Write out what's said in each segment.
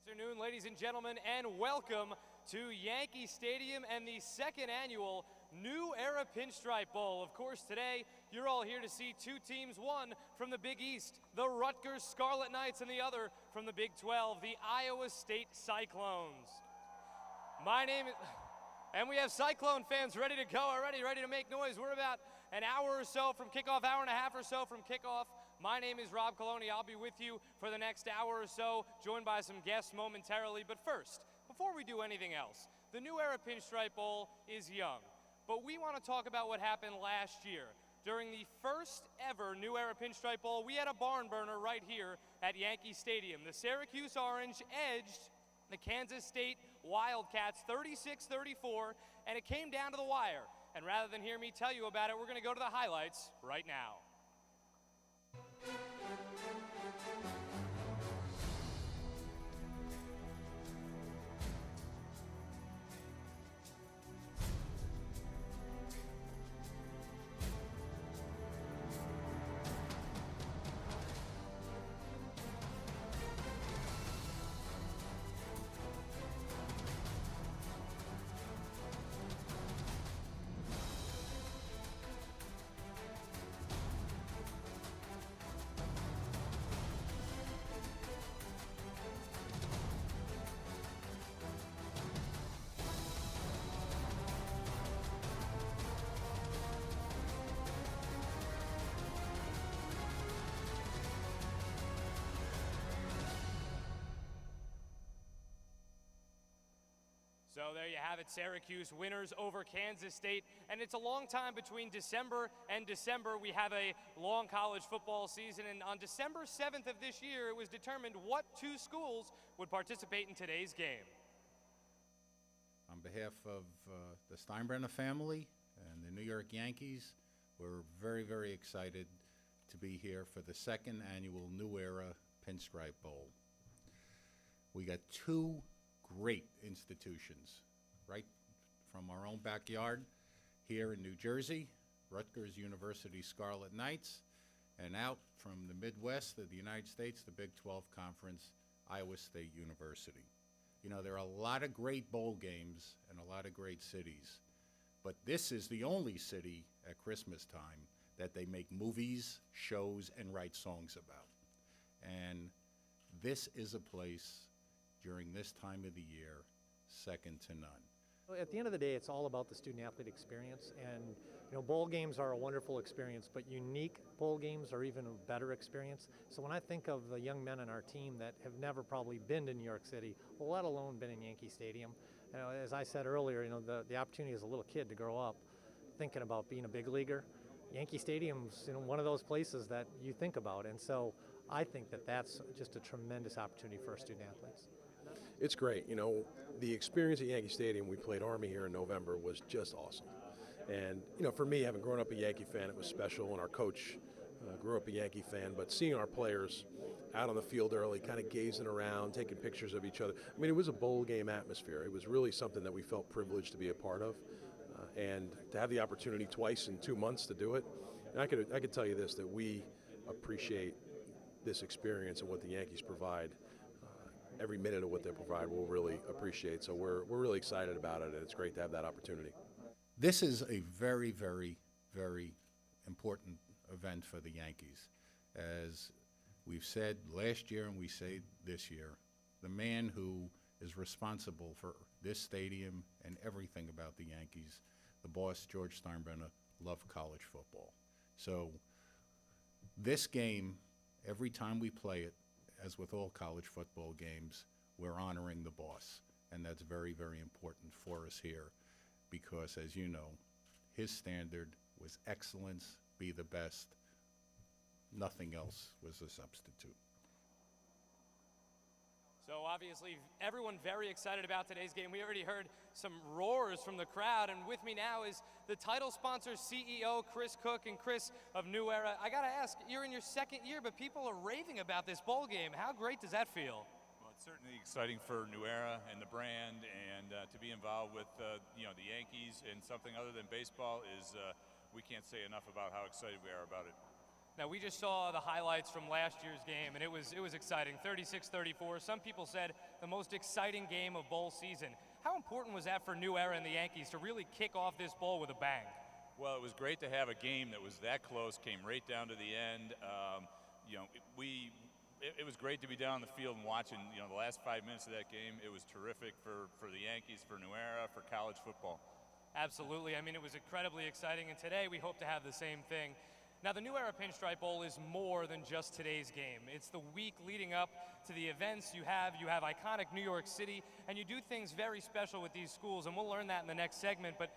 Afternoon, ladies and gentlemen, and welcome to Yankee Stadium and the second annual New Era Pinstripe Bowl. Of course, today you're all here to see two teams, one from the Big East, the Rutgers Scarlet Knights, and the other from the Big 12, the Iowa State Cyclones. My name is... And we have Cyclone fans ready to go already, ready to make noise. We're about an hour or so from kickoff, hour and a half or so from kickoff. My name is Rob Coloney. I'll be with you for the next hour or so, joined by some guests momentarily. But first, before we do anything else, the New Era Pinstripe Bowl is young. But we want to talk about what happened last year. During the first ever New Era Pinstripe Bowl, we had a barn burner right here at Yankee Stadium. The Syracuse Orange edged the Kansas State Wildcats 36-34, and it came down to the wire. And rather than hear me tell you about it, we're going to go to the highlights right now. So there you have it, Syracuse winners over Kansas State, and it's a long time between December and December. We have a long college football season, and on December 7th of this year, it was determined what two schools would participate in today's game. On behalf of the Steinbrenner family and the New York Yankees, we're very, very excited to be here for the second annual New Era Pinstripe Bowl. We got two great institutions right from our own backyard here in New Jersey, Rutgers University Scarlet Knights, and out from the Midwest of the United States, the Big 12 Conference, Iowa State University. You know, there are a lot of great bowl games and a lot of great cities, but this is the only city at Christmas time that they make movies, shows, and write songs about. And this is a place during this time of the year, second to none. At the end of the day, it's all about the student-athlete experience, and bowl games are a wonderful experience, but unique bowl games are even a better experience. So when I think of the young men on our team that have never probably been to New York City, let alone been in Yankee Stadium, as I said earlier, the opportunity as a little kid to grow up thinking about being a big leaguer, Yankee Stadium's one of those places that you think about, and so I think that that's just a tremendous opportunity for our student-athletes. It's great. The experience at Yankee Stadium, we played Army here in November, was just awesome. And, for me, having grown up a Yankee fan, it was special, and our coach grew up a Yankee fan, but seeing our players out on the field early, kind of gazing around, taking pictures of each other, it was a bowl game atmosphere. It was really something that we felt privileged to be a part of, and to have the opportunity twice in 2 months to do it. And I could tell you this, that we appreciate this experience and what the Yankees provide. Every minute of what they provide we'll really appreciate. So we're really excited about it, and it's great to have that opportunity. This is a very, very, very important event for the Yankees. As we've said last year and we say this year, the man who is responsible for this stadium and everything about the Yankees, the boss, George Steinbrenner, loved college football. So this game, every time we play it, as with all college football games, we're honoring the boss. And that's very, very important for us here because, as you know, his standard was excellence, be the best. Nothing else was a substitute. So obviously, everyone very excited about today's game. We already heard some roars from the crowd, and with me now is the title sponsor CEO, Chris Cook. And Chris of New Era, I gotta ask, you're in your second year, but people are raving about this bowl game. How great does that feel? Well, it's certainly exciting for New Era and the brand, and to be involved with the Yankees in something other than baseball is we can't say enough about how excited we are about it. Now, we just saw the highlights from last year's game, and it was exciting, 36-34. Some people said the most exciting game of bowl season. How important was that for New Era and the Yankees to really kick off this bowl with a bang? Well, it was great to have a game that was that close, came right down to the end. It was great to be down on the field and watching, the last 5 minutes of that game. It was terrific for the Yankees, for New Era, for college football. Absolutely. I mean, it was incredibly exciting, and today we hope to have the same thing. Now, the New Era Pinstripe Bowl is more than just today's game. It's the week leading up to the events you have. You have iconic New York City, and you do things very special with these schools, and we'll learn that in the next segment. But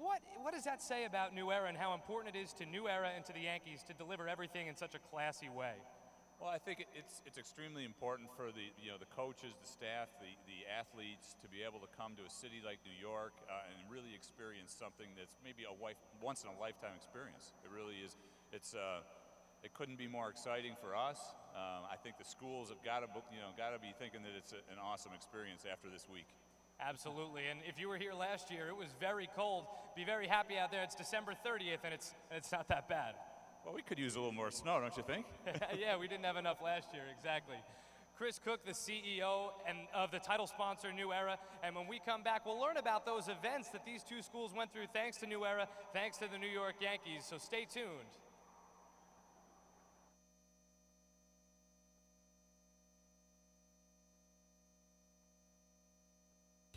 what does that say about New Era and how important it is to New Era and to the Yankees to deliver everything in such a classy way? Well, I think it's extremely important for the coaches, the staff, the athletes to be able to come to a city like New York and really experience something that's maybe a once in a lifetime experience. It really is. It couldn't be more exciting for us. I think the schools have got to be thinking that it's an awesome experience after this week. Absolutely, and if you were here last year, it was very cold. Be very happy out there. It's December 30th, and it's not that bad. Well, we could use a little more snow, don't you think? Yeah, we didn't have enough last year, exactly. Chris Cook, the CEO of the title sponsor, New Era, and when we come back, we'll learn about those events that these two schools went through thanks to New Era, thanks to the New York Yankees, so stay tuned.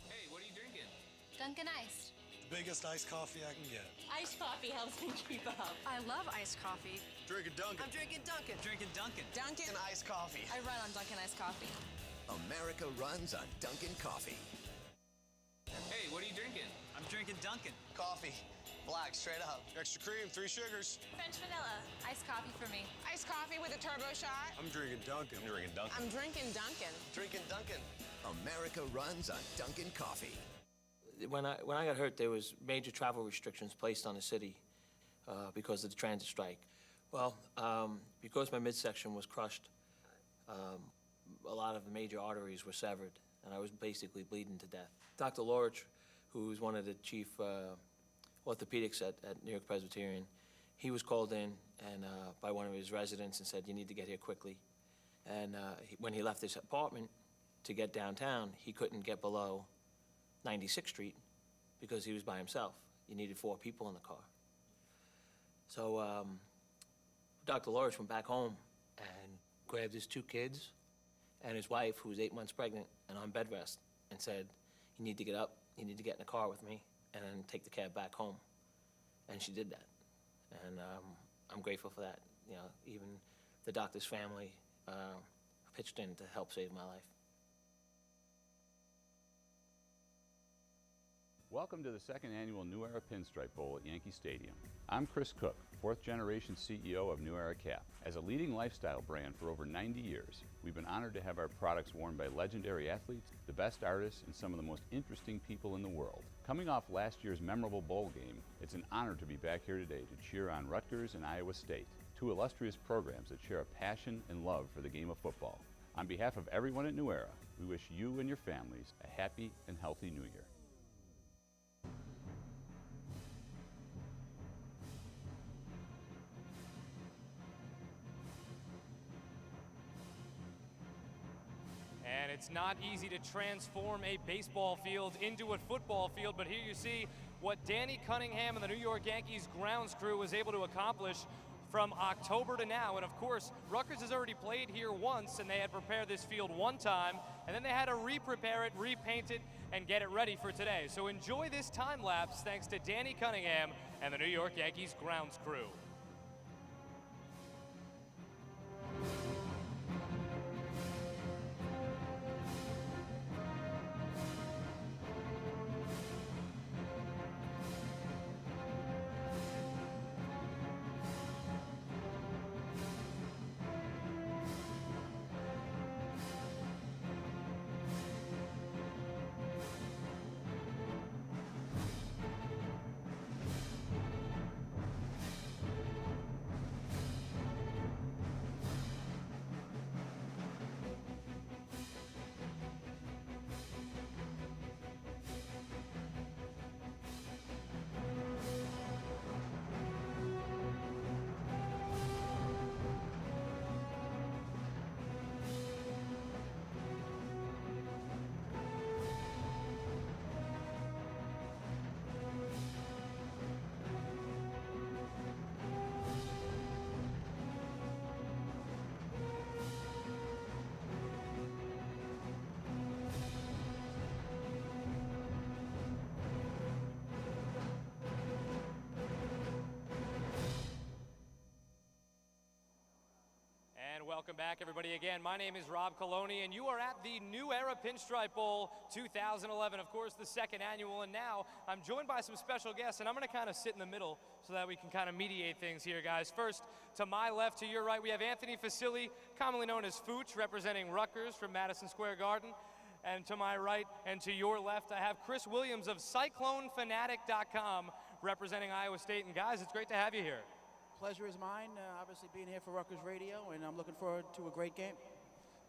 Hey, what are you drinking? Dunkin' Iced. Biggest iced coffee I can get. Iced coffee helps me keep up. I love iced coffee. Drinking Dunkin'. I'm drinking Dunkin'. Drinking Dunkin'. Dunkin' iced coffee. I run on Dunkin' iced coffee. America runs on Dunkin' coffee. Hey, what are you drinking? I'm drinking Dunkin'. Coffee. Black, straight up. Extra cream, 3 sugars. French vanilla. Iced coffee for me. Iced coffee with a turbo shot. I'm drinking Dunkin'. I'm drinking Dunkin'. I'm drinking Dunkin'. Drinking Dunkin'. America runs on Dunkin' coffee. When I got hurt, there was major travel restrictions placed on the city because of the transit strike. Well, because my midsection was crushed, a lot of the major arteries were severed, and I was basically bleeding to death. Dr. Lorich, who was one of the chief orthopedics at New York Presbyterian, he was called in and by one of his residents and said, "You need to get here quickly." And when he left his apartment to get downtown, he couldn't get below 96th Street because he was by himself. You needed 4 people in the car. So Dr. Lorich went back home and grabbed his 2 kids and his wife, who was 8 months pregnant and on bed rest, and said, "You need to get up, you need to get in the car with me and then take the cab back home." And she did that. And I'm grateful for that. Even the doctor's family pitched in to help save my life. Welcome to the second annual New Era Pinstripe Bowl at Yankee Stadium. I'm Chris Cook, 4th generation CEO of New Era Cap. As a leading lifestyle brand for over 90 years, we've been honored to have our products worn by legendary athletes, the best artists, and some of the most interesting people in the world. Coming off last year's memorable bowl game, it's an honor to be back here today to cheer on Rutgers and Iowa State, 2 illustrious programs that share a passion and love for the game of football. On behalf of everyone at New Era, we wish you and your families a happy and healthy New Year. And it's not easy to transform a baseball field into a football field, but here you see what Danny Cunningham and the New York Yankees grounds crew was able to accomplish from October to now. And of course, Rutgers has already played here once, and they had prepared this field one time, and then they had to re-prepare it, repaint it, and get it ready for today. So enjoy this time lapse thanks to Danny Cunningham and the New York Yankees grounds crew. Welcome back, everybody. Again, my name is Rob Coloney, and you are at the New Era Pinstripe Bowl 2011, of course, the second annual. And now I'm joined by some special guests, and I'm going to kind of sit in the middle so that we can kind of mediate things here, guys. First, to my left, to your right, we have Anthony Facili, commonly known as Fooch, representing Rutgers from Madison Square Garden. And to my right and to your left, I have Chris Williams of CycloneFanatic.com, representing Iowa State. And guys, it's great to have you here. Pleasure is mine, obviously being here for Rutgers Radio, and I'm looking forward to a great game.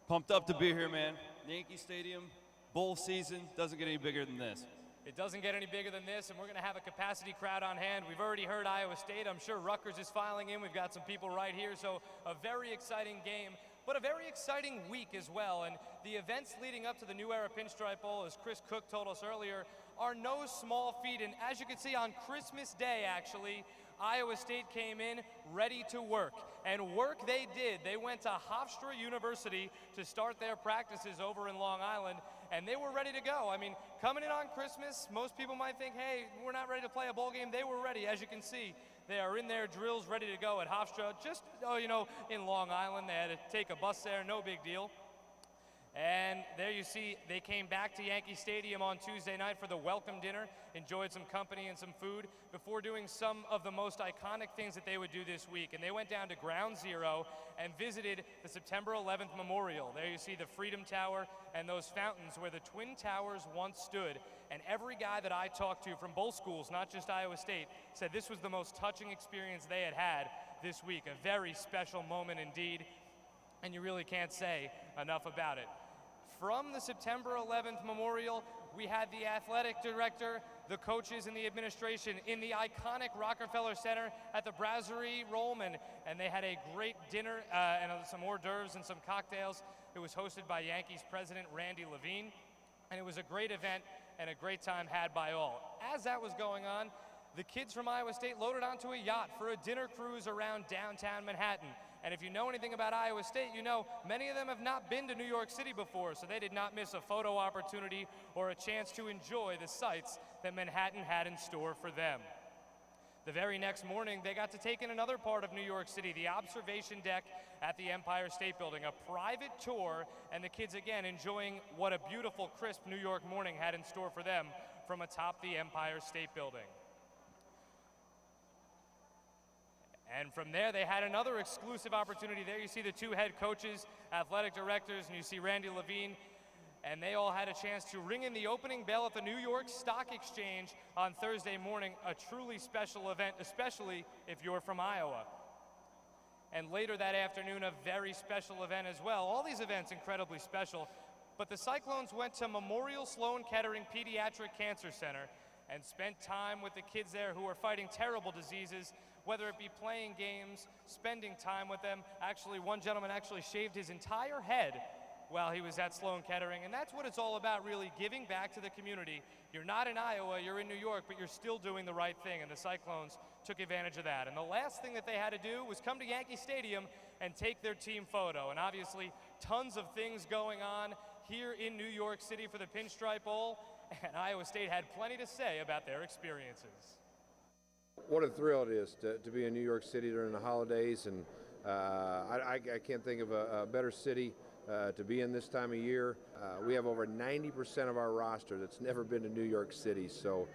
Pumped up to be here, man. Yankee Stadium, bowl season, doesn't get any bigger than this. It doesn't get any bigger than this, and we're going to have a capacity crowd on hand. We've already heard Iowa State. I'm sure Rutgers is filing in. We've got some people right here, so a very exciting game, but a very exciting week as well. And the events leading up to the New Era Pinstripe Bowl, as Chris Cook told us earlier, are no small feat. And as you can see, on Christmas Day, actually, Iowa State came in ready to work, and work they did. They went to Hofstra University to start their practices over in Long Island, and they were ready to go. I mean, coming in on Christmas, most people might think, hey, we're not ready to play a bowl game. They were ready. As you can see, they are in their drills ready to go at Hofstra, just, in Long Island. They had to take a bus there, no big deal. And there you see, they came back to Yankee Stadium on Tuesday night for the welcome dinner, enjoyed some company and some food before doing some of the most iconic things that they would do this week. And they went down to Ground Zero and visited the September 11th Memorial. There you see the Freedom Tower and those fountains where the Twin Towers once stood. And every guy that I talked to from both schools, not just Iowa State, said this was the most touching experience they had had this week. A very special moment indeed, and you really can't say enough about it. From the September 11th Memorial, we had the athletic director, the coaches, and the administration in the iconic Rockefeller Center at the Brasserie Rollman, and they had a great dinner and some hors d'oeuvres and some cocktails. It was hosted by Yankees president Randy Levine, and it was a great event and a great time had by all. As that was going on, the kids from Iowa State loaded onto a yacht for a dinner cruise around downtown Manhattan. And if you know anything about Iowa State, you know many of them have not been to New York City before, so they did not miss a photo opportunity or a chance to enjoy the sights that Manhattan had in store for them. The very next morning, they got to take in another part of New York City, the observation deck at the Empire State Building, a private tour, and the kids again enjoying what a beautiful, crisp New York morning had in store for them from atop the Empire State Building. And from there, they had another exclusive opportunity. There you see the two head coaches, athletic directors, and you see Randy Levine, and they all had a chance to ring in the opening bell at the New York Stock Exchange on Thursday morning, a truly special event, especially if you're from Iowa. And later that afternoon, a very special event as well. All these events incredibly special, but the Cyclones went to Memorial Sloan Kettering Pediatric Cancer Center and spent time with the kids there who are fighting terrible diseases, whether it be playing games, spending time with them. Actually, one gentleman actually shaved his entire head while he was at Sloan Kettering, and that's what it's all about, really, giving back to the community. You're not in Iowa, you're in New York, but you're still doing the right thing, and the Cyclones took advantage of that. And the last thing that they had to do was come to Yankee Stadium and take their team photo. And obviously, tons of things going on here in New York City for the Pinstripe Bowl, and Iowa State had plenty to say about their experiences. What a thrill it is to be in New York City during the holidays, and I can't think of a better city to be in this time of year. We have over 90% of our roster that's never been to New York City, so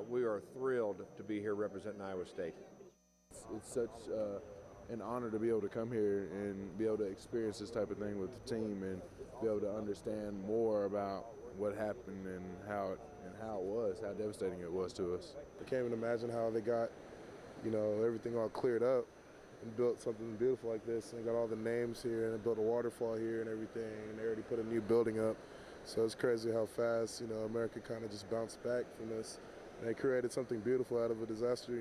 we are thrilled to be here representing Iowa State. It's such an honor to be able to come here and be able to experience this type of thing with the team and be able to understand more about what happened and how it was, how devastating it was to us. I can't even imagine how they got, everything all cleared up and built something beautiful like this. And they got all the names here and they built a waterfall here and everything, and they already put a new building up. So it's crazy how fast, America kind of just bounced back from this. And they created something beautiful out of a disaster,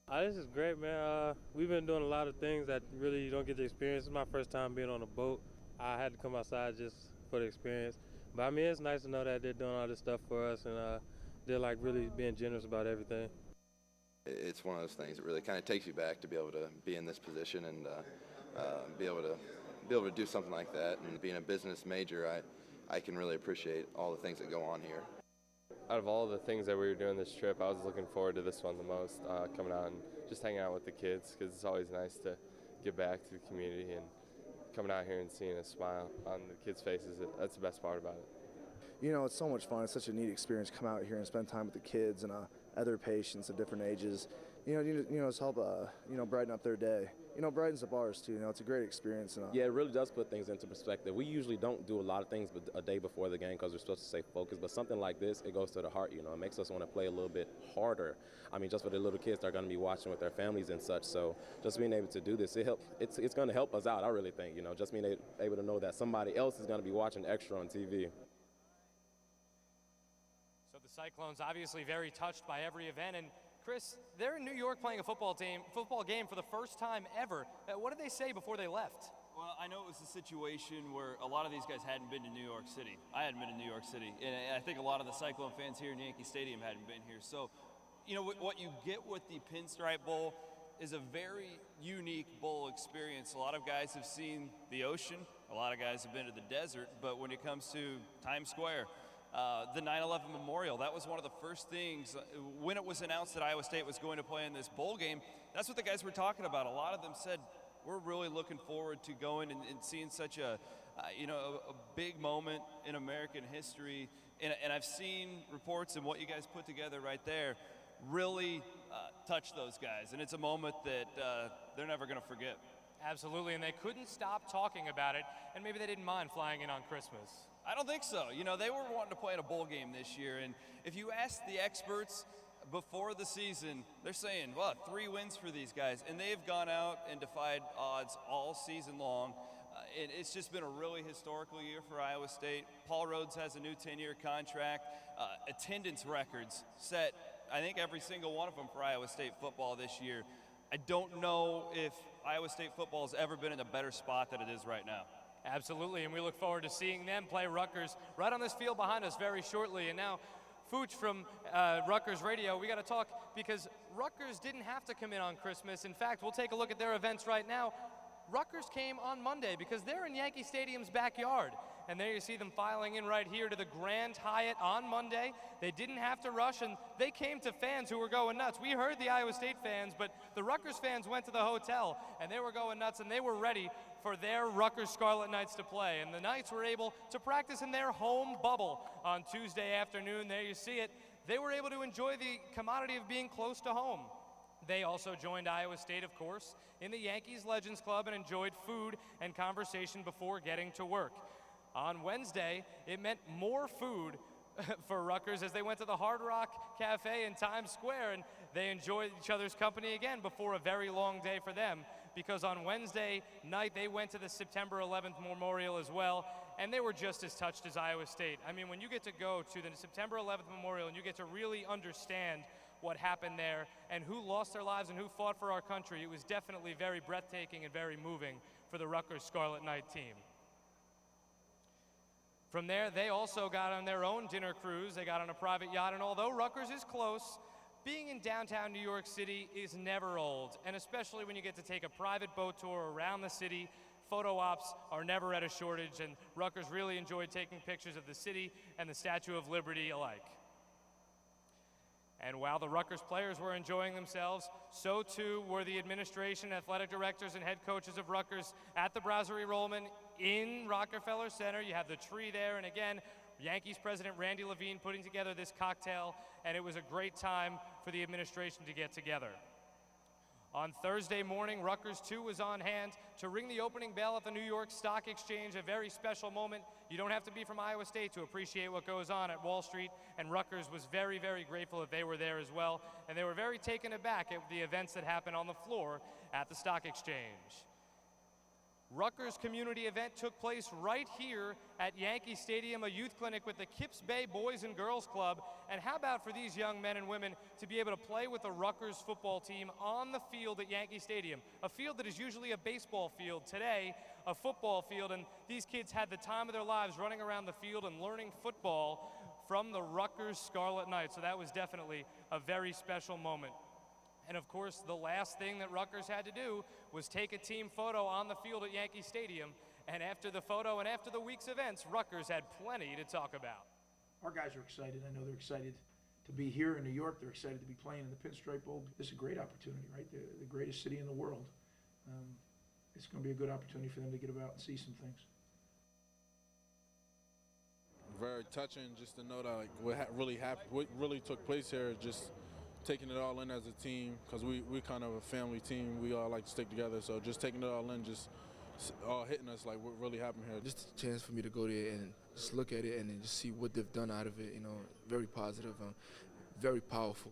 This is great, man. We've been doing a lot of things that really you don't get to experience. It's my first time being on a boat. I had to come outside just for the experience. But I mean, it's nice to know that they're doing all this stuff for us, and they're like really being generous about everything. It's one of those things that really kind of takes you back to be able to be in this position and be able to do something like that. And being a business major, I can really appreciate all the things that go on here. Out of all the things that we were doing this trip, I was looking forward to this one the most, coming out and just hanging out with the kids, because it's always nice to give back to the community, and coming out here and seeing a smile on the kids' faces, that's the best part about it. You know, it's so much fun. It's such a neat experience to come out here and spend time with the kids and other patients of different ages. It's help, brighten up their day. Brightens up ours too. It's a great experience. Yeah, it really does put things into perspective. We usually don't do a lot of things a day before the game because we're supposed to stay focused, but something like this, it goes to the heart, It makes us want to play a little bit harder. I mean, just for the little kids that are going to be watching with their families and such. So just being able to do this, it's going to help us out, I really think, just being able to know that somebody else is going to be watching extra on TV. So the Cyclones obviously very touched by every event, and Chris, they're in New York playing a football game for the first time ever. What did they say before they left? Well, I know it was a situation where a lot of these guys hadn't been to New York City. I hadn't been to New York City, and I think a lot of the Cyclone fans here in Yankee Stadium hadn't been here. So, what you get with the Pinstripe Bowl is a very unique bowl experience. A lot of guys have seen the ocean. A lot of guys have been to the desert. But when it comes to Times Square, the 9/11 Memorial, that was one of the first things. When it was announced that Iowa State was going to play in this bowl game, that's what the guys were talking about. A lot of them said, we're really looking forward to going and seeing such a big moment in American history. And I've seen reports, and what you guys put together right there really touched those guys. And it's a moment that they're never going to forget. Absolutely, and they couldn't stop talking about it, and maybe they didn't mind flying in on Christmas. I don't think so. They were wanting to play in a bowl game this year, and if you ask the experts before the season, they're saying, 3 wins for these guys, and they've gone out and defied odds all season long. It's just been a really historical year for Iowa State. Paul Rhodes has a new 10-year contract. Attendance records set, I think, every single one of them for Iowa State football this year. I don't know if Iowa State football has ever been in a better spot than it is right now. Absolutely, and we look forward to seeing them play Rutgers right on this field behind us very shortly. And now, Fooch from Rutgers Radio, we got to talk because Rutgers didn't have to come in on Christmas. In fact, we'll take a look at their events right now. Rutgers came on Monday because they're in Yankee Stadium's backyard. And there you see them filing in right here to the Grand Hyatt on Monday. They didn't have to rush, and they came to fans who were going nuts. We heard the Iowa State fans, but the Rutgers fans went to the hotel, and they were going nuts, and they were ready for their Rutgers Scarlet Knights to play. And the Knights were able to practice in their home bubble on Tuesday afternoon. There you see it. They were able to enjoy the commodity of being close to home. They also joined Iowa State, of course, in the Yankees Legends Club and enjoyed food and conversation before getting to work. On Wednesday, it meant more food for Rutgers as they went to the Hard Rock Cafe in Times Square, and they enjoyed each other's company again before a very long day for them, because on Wednesday night they went to the September 11th Memorial as well, and they were just as touched as Iowa State. I mean, when you get to go to the September 11th Memorial and you get to really understand what happened there and who lost their lives and who fought for our country, it was definitely very breathtaking and very moving for the Rutgers Scarlet Knight team. From there, they also got on their own dinner cruise. They got on a private yacht, and although Rutgers is close, being in downtown New York City is never old, and especially when you get to take a private boat tour around the city. Photo ops are never at a shortage, and Rutgers really enjoyed taking pictures of the city and the Statue of Liberty alike. And while the Rutgers players were enjoying themselves, so too were the administration, athletic directors, and head coaches of Rutgers at the Brasserie Rollman in Rockefeller Center. You have the tree there, and again, Yankees president Randy Levine putting together this cocktail, and it was a great time for the administration to get together. On Thursday morning, Rutgers, too, was on hand to ring the opening bell at the New York Stock Exchange, a very special moment. You don't have to be from Iowa State to appreciate what goes on at Wall Street, and Rutgers was very, very grateful that they were there as well, and they were very taken aback at the events that happened on the floor at the Stock Exchange. Rutgers' community event took place right here at Yankee Stadium, a youth clinic with the Kips Bay Boys and Girls Club. And how about for these young men and women to be able to play with the Rutgers football team on the field at Yankee Stadium, a field that is usually a baseball field, today a football field, and these kids had the time of their lives running around the field and learning football from the Rutgers Scarlet Knights. So that was definitely a very special moment. And of course, the last thing that Rutgers had to do was take a team photo on the field at Yankee Stadium. And after the photo and after the week's events, Rutgers had plenty to talk about. Our guys are excited. I know they're excited to be here in New York. They're excited to be playing in the Pinstripe Bowl. This is a great opportunity, right? The greatest city in the world. it's going to be a good opportunity for them to get about and see some things. Very touching just to know that like what really took place here, just taking it all in as a team, because we kind of a family team. We all like to stick together, so just taking it all in, just all hitting us like what really happened here. Just a chance for me to go there and just look at it and then just see what they've done out of it. You know, very positive, very powerful.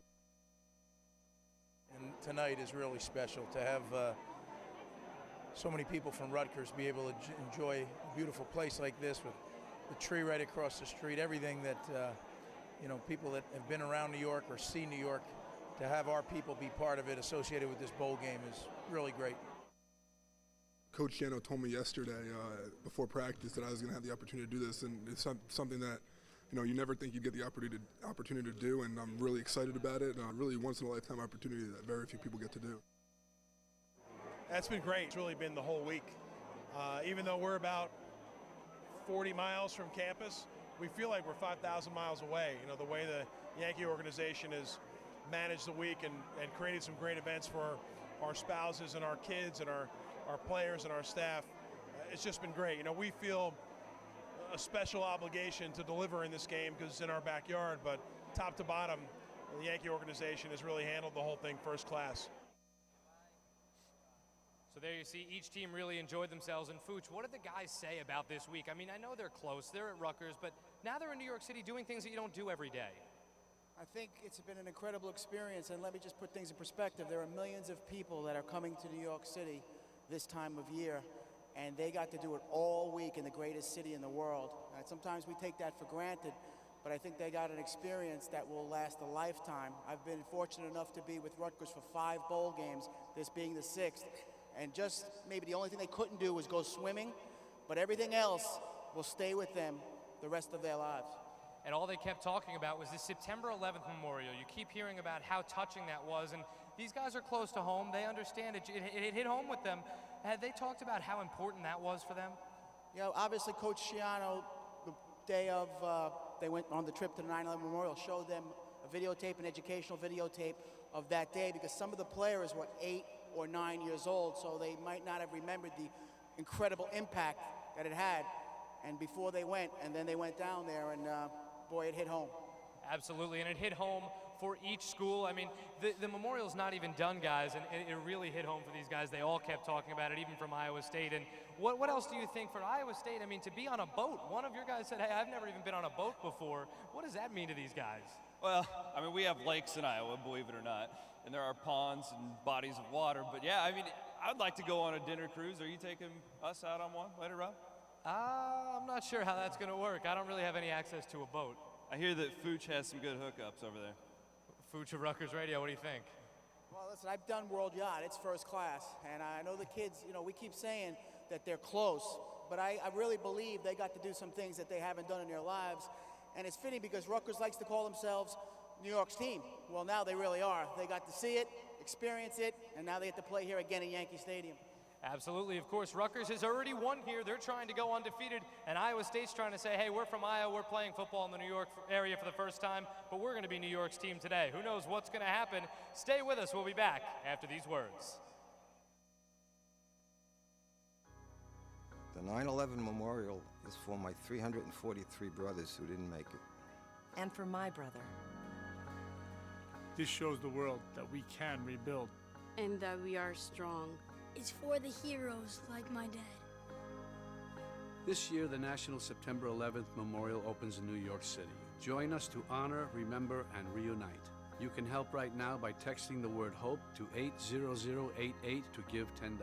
And tonight is really special to have so many people from Rutgers be able to enjoy a beautiful place like this with the tree right across the street, everything that, people that have been around New York or see New York, to have our people be part of it associated with this bowl game is really great. Coach Jano told me yesterday before practice that I was going to have the opportunity to do this, and it's something that you never think you'd get the opportunity to do, and I'm really excited about it. Really once-in-a-lifetime opportunity that very few people get to do. That's been great. It's really been the whole week. Even though we're about 40 miles from campus, we feel like we're 5,000 miles away. The way the Yankee organization has managed the week and created some great events for our spouses and our kids and our players and our staff. It's just been great. We feel a special obligation to deliver in this game because it's in our backyard, but top to bottom, the Yankee organization has really handled the whole thing first class. So there you see, each team really enjoyed themselves. And Fooch, what did the guys say about this week? I mean, I know they're close, they're at Rutgers, but now they're in New York City doing things that you don't do every day. I think it's been an incredible experience, and let me just put things in perspective. There are millions of people that are coming to New York City this time of year, and they got to do it all week in the greatest city in the world. And sometimes we take that for granted, but I think they got an experience that will last a lifetime. I've been fortunate enough to be with Rutgers for 5 bowl games, this being the 6th. And just maybe the only thing they couldn't do was go swimming, but everything else will stay with them the rest of their lives. And all they kept talking about was this September 11th memorial. You keep hearing about how touching that was, and these guys are close to home. They understand it. It hit home with them. Had they talked about how important that was for them? Obviously Coach Schiano, the day of they went on the trip to the 9/11 memorial, showed them a videotape, an educational videotape of that day, because some of the players were 8 or 9 years old, so they might not have remembered the incredible impact that it had. And before they went, and then they went down there, and boy, it hit home. Absolutely, and it hit home for each school. I mean, the memorial's not even done, guys, and it really hit home for these guys. They all kept talking about it, even from Iowa State. And what else do you think for Iowa State? I mean, to be on a boat. One of your guys said, hey, I've never even been on a boat before. What does that mean to these guys? Well, I mean, we have lakes in Iowa, believe it or not, and there are ponds and bodies of water. But yeah, I mean, I'd like to go on a dinner cruise. Are you taking us out on one later, Rob? I'm not sure how that's going to work. I don't really have any access to a boat. I hear that Fooch has some good hookups over there. Fooch of Rutgers Radio, what do you think? Well, listen, I've done World Yacht. It's first class. And I know the kids, we keep saying that they're close, but I really believe they got to do some things that they haven't done in their lives. And it's fitting because Rutgers likes to call themselves New York's team. Well, now they really are. They got to see it, experience it, and now they get to play here again in Yankee Stadium. Absolutely. Of course, Rutgers has already won here. They're trying to go undefeated, and Iowa State's trying to say, hey, we're from Iowa. We're playing football in the New York area for the first time, but we're going to be New York's team today. Who knows what's going to happen? Stay with us. We'll be back after these words. The 9/11 memorial is for my 343 brothers who didn't make it. And for my brother. This shows the world that we can rebuild. And that we are strong. It's for the heroes like my dad. This year, the National September 11th Memorial opens in New York City. Join us to honor, remember, and reunite. You can help right now by texting the word HOPE to 80088 to give $10.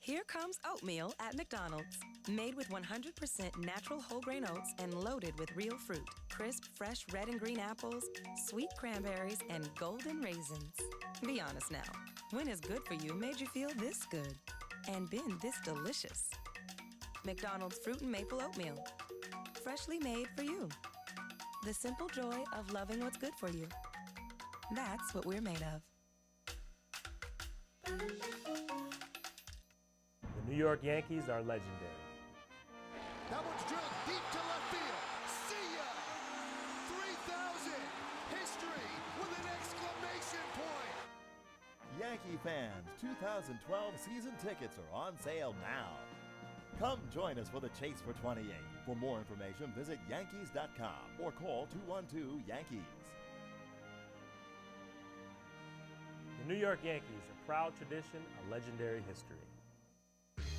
Here comes oatmeal at McDonald's. Made with 100% natural whole grain oats and loaded with real fruit. Crisp, fresh red and green apples, sweet cranberries, and golden raisins. Be honest now. When is good for you made you feel this good? And been this delicious? McDonald's Fruit and Maple Oatmeal. Freshly made for you. The simple joy of loving what's good for you. That's what we're made of. The New York Yankees are legendary. That one's drilled deep to left field. See ya! 3,000! History with an exclamation point! Yankee Yankee fans, 2012 season tickets are on sale now. Come join us for the chase for 28. For more information, visit Yankees.com or call 212-YANKEES. The New York Yankees, a proud tradition, a legendary history.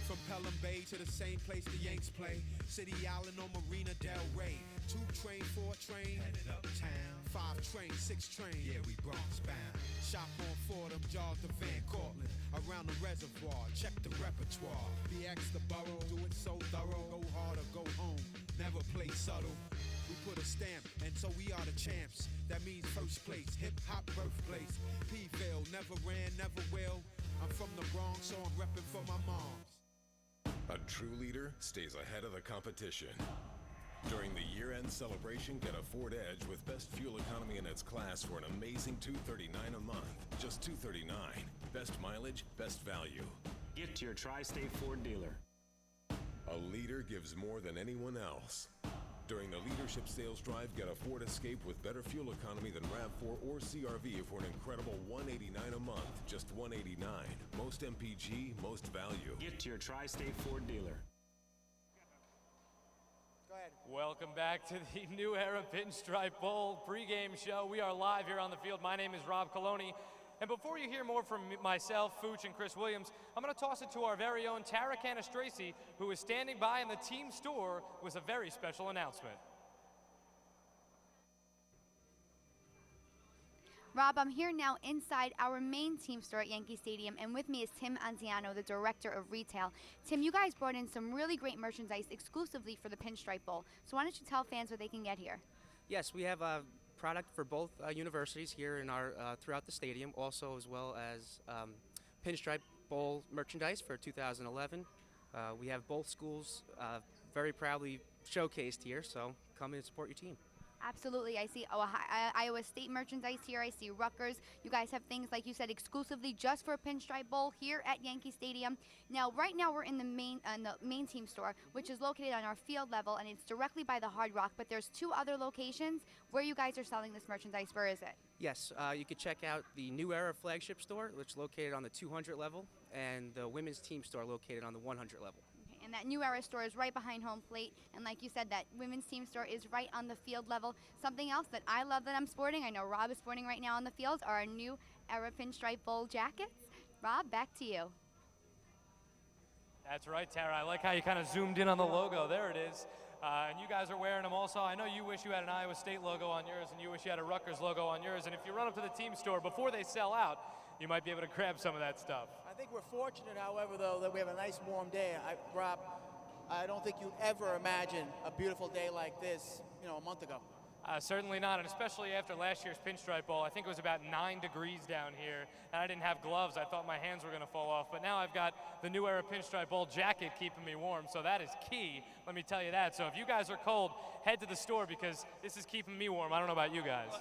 From Pelham Bay to the same place the Yanks play. City Island or Marina Del Rey. 2 train, 4 train, headed uptown. 5 train, 6 train, yeah, we Bronx bound. Shop on Fordham, jaws to Van Cortlandt. Around the reservoir, check the repertoire. BX the borough, do it so thorough. Go hard or go home, never play subtle. We put a stamp, and so we are the champs. That means first place, hip-hop birthplace. P-Ville, never ran, never will. I'm from the Bronx, so I'm repping for my moms. A true leader stays ahead of the competition. During the year-end celebration, get a Ford Edge with best fuel economy in its class for an amazing $239 a month. Just $239. Best mileage, best value. Get to your Tri-State Ford dealer. A leader gives more than anyone else. During the leadership sales drive, get a Ford Escape with better fuel economy than RAV4 or CRV for an incredible $189 a month. Just $189. Most MPG, most value. Get to your Tri-State Ford dealer. Go ahead. Welcome back to the New Era Pinstripe Bowl pregame show. We are live here on the field. My name is Rob Coloney. And before you hear more from myself, Fooch, and Chris Williams, I'm going to toss it to our very own Tara Canastraci, who is standing by in the team store with a very special announcement. Rob, I'm here now inside our main team store at Yankee Stadium, and with me is Tim Anziano, the Director of Retail. Tim, you guys brought in some really great merchandise exclusively for the Pinstripe Bowl. So why don't you tell fans what they can get here? Yes, we have product for both universities here in our throughout the stadium, also as well as Pinstripe Bowl merchandise for 2011. We have both schools very proudly showcased here, so come in and support your team. Absolutely. I see Iowa State merchandise here. I see Rutgers. You guys have things, like you said, exclusively just for Pinstripe Bowl here at Yankee Stadium. Now, right now we're in the main team store, which is located on our field level, and it's directly by the Hard Rock. But there's 2 other locations where you guys are selling this merchandise. Where is it? Yes, you could check out the New Era flagship store, which is located on the 200 level, and the women's team store located on the 100 level. And that New Era store is right behind home plate. And like you said, that women's team store is right on the field level. Something else that I love that I'm sporting, I know Rob is sporting right now on the field, are our New Era Pinstripe Bowl jackets. Rob, back to you. That's right, Tara. I like how you kind of zoomed in on the logo. There it is. And you guys are wearing them also. I know you wish you had an Iowa State logo on yours, and you wish you had a Rutgers logo on yours. And if you run up to the team store before they sell out, you might be able to grab some of that stuff. I think we're fortunate, however, though, that we have a nice warm day. Rob, I don't think you'd ever imagine a beautiful day like this, a month ago. Certainly not, and especially after last year's Pinstripe Bowl. I think it was about 9 degrees down here, and I didn't have gloves. I thought my hands were going to fall off, but now I've got the New Era Pinstripe Bowl jacket keeping me warm, so that is key, let me tell you that. So if you guys are cold, head to the store because this is keeping me warm. I don't know about you guys.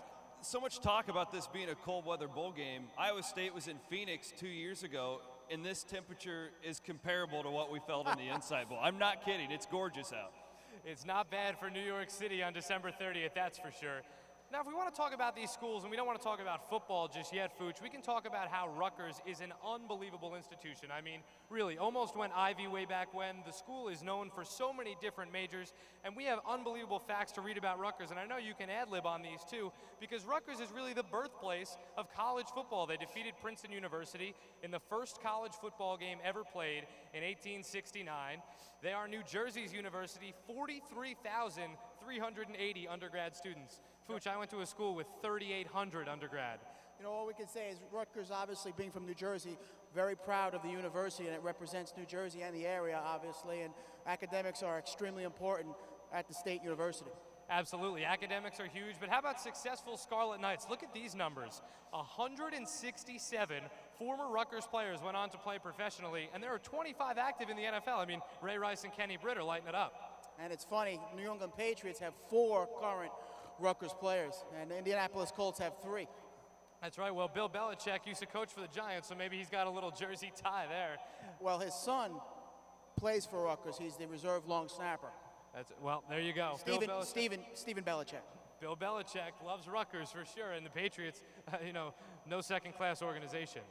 So much talk about this being a cold weather bowl game. Iowa State was in Phoenix 2 years ago, and this temperature is comparable to what we felt in the Inside Bowl. I'm not kidding. It's gorgeous out. It's not bad for New York City on December 30th, that's for sure. Now, if we want to talk about these schools, and we don't want to talk about football just yet, Fooch, we can talk about how Rutgers is an unbelievable institution. I mean, really, almost went Ivy way back when. The school is known for so many different majors, and we have unbelievable facts to read about Rutgers, and I know you can ad-lib on these too, because Rutgers is really the birthplace of college football. They defeated Princeton University in the first college football game ever played in 1869. They are New Jersey's university, 43,380 undergrad students. Fooch, I went to a school with 3,800 undergrad. All we can say is Rutgers, obviously being from New Jersey, very proud of the university, and it represents New Jersey and the area, obviously, and academics are extremely important at the state university. Absolutely, academics are huge, but how about successful Scarlet Knights? Look at these numbers. 167 former Rutgers players went on to play professionally, and there are 25 active in the NFL. I mean, Ray Rice and Kenny Britt are lighting it up. And it's funny, New England Patriots have 4 current Rutgers players, and the Indianapolis Colts have 3. That's right. Well, Bill Belichick used to coach for the Giants, so maybe he's got a little jersey tie there. Well, his son plays for Rutgers. He's the reserve long snapper. Well, there you go. Stephen Belichick. Bill Belichick loves Rutgers for sure, and the Patriots, no second-class organization.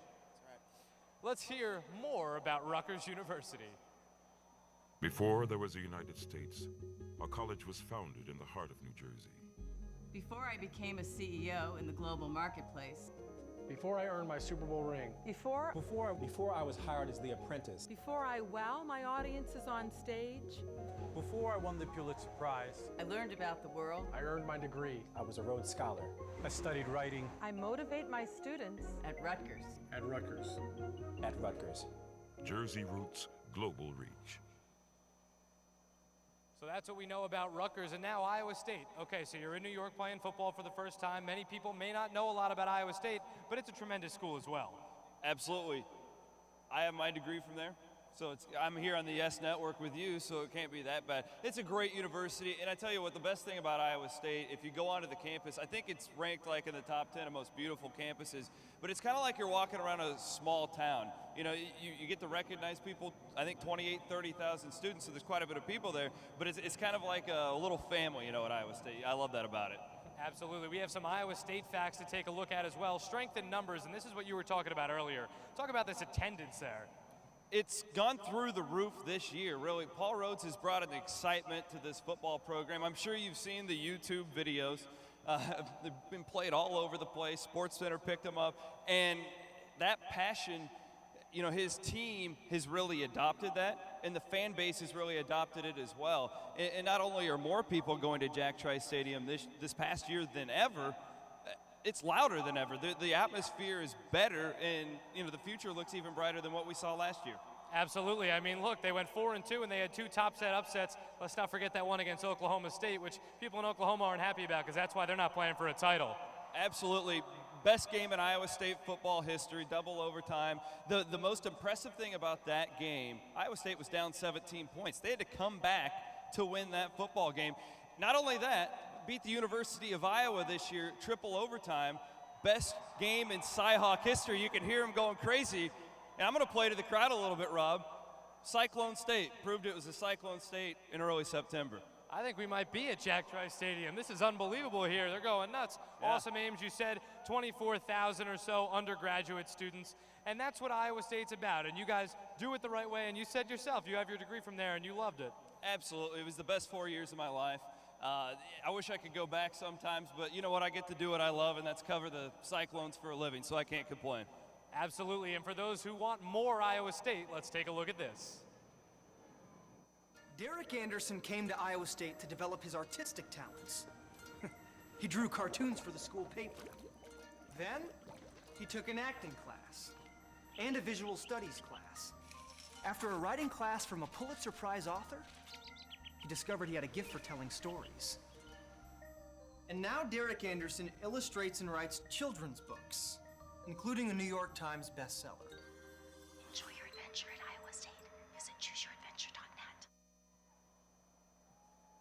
let's hear more about Rutgers University. Before there was a United States, a college was founded in the heart of New Jersey. Before I became a CEO in the global marketplace. Before I earned my Super Bowl ring. Before I was hired as the apprentice. Before I wow my audiences on stage. Before I won the Pulitzer Prize. I learned about the world. I earned my degree. I was a Rhodes Scholar. I studied writing. I motivate my students. At Rutgers. At Rutgers. At Rutgers. Jersey roots, global reach. So that's what we know about Rutgers, and now Iowa State. Okay, so you're in New York playing football for the first time. Many people may not know a lot about Iowa State, but it's a tremendous school as well. Absolutely. I have my degree from there, so I'm here on the YES Network with you, so it can't be that bad. It's a great university, and I tell you what, the best thing about Iowa State, if you go onto the campus, I think it's ranked like in the top 10 of most beautiful campuses, but it's kind of like you're walking around a small town. You know, you get to recognize people, I think 30,000 students, so there's quite a bit of people there, but it's kind of like a little family, you know, at Iowa State. I love that about it. Absolutely. We have some Iowa State facts to take a look at as well. Strength in numbers, and this is what you were talking about earlier. Talk about this attendance there. It's gone through the roof this year, really. Paul Rhodes has brought an excitement to this football program. I'm sure you've seen the YouTube videos. They've been played all over the place. SportsCenter picked them up. And that passion, you know, his team has really adopted that, and the fan base has really adopted it as well. And not only are more people going to Jack Trice Stadium this past year than ever, it's louder than ever. The atmosphere is better, and you know the future looks even brighter than what we saw last year. Absolutely. I mean, look, they went 4-2 and they had 2 top set upsets. Let's not forget that one against Oklahoma State, which people in Oklahoma aren't happy about because that's why they're not playing for a title. Absolutely. Best game in Iowa State football history, double overtime. The most impressive thing about that game, Iowa State was down 17 points. They had to come back to win that football game. Not only that, beat the University of Iowa this year, triple overtime. Best game in Cyhawk history. You can hear them going crazy. And I'm going to play to the crowd a little bit, Rob. Cyclone State proved it was a Cyclone State in early September. I think we might be at Jack Trice Stadium. This is unbelievable here. They're going nuts. Yeah. Awesome aims, you said 24,000 or so undergraduate students. And that's what Iowa State's about. And you guys do it the right way. And you said yourself, you have your degree from there and you loved it. Absolutely. It was the best 4 years of my life. I wish I could go back sometimes, but you know what? I get to do what I love, and that's cover the Cyclones for a living, so I can't complain. Absolutely. And for those who want more Iowa State, let's take a look at this. Derek Anderson came to Iowa State to develop his artistic talents. He drew cartoons for the school paper. Then, he took an acting class and a visual studies class. After a writing class from a Pulitzer Prize author, he discovered he had a gift for telling stories. And now Derek Anderson illustrates and writes children's books, including a New York Times bestseller. Enjoy your adventure at Iowa State. Visit ChooseYourAdventure.net.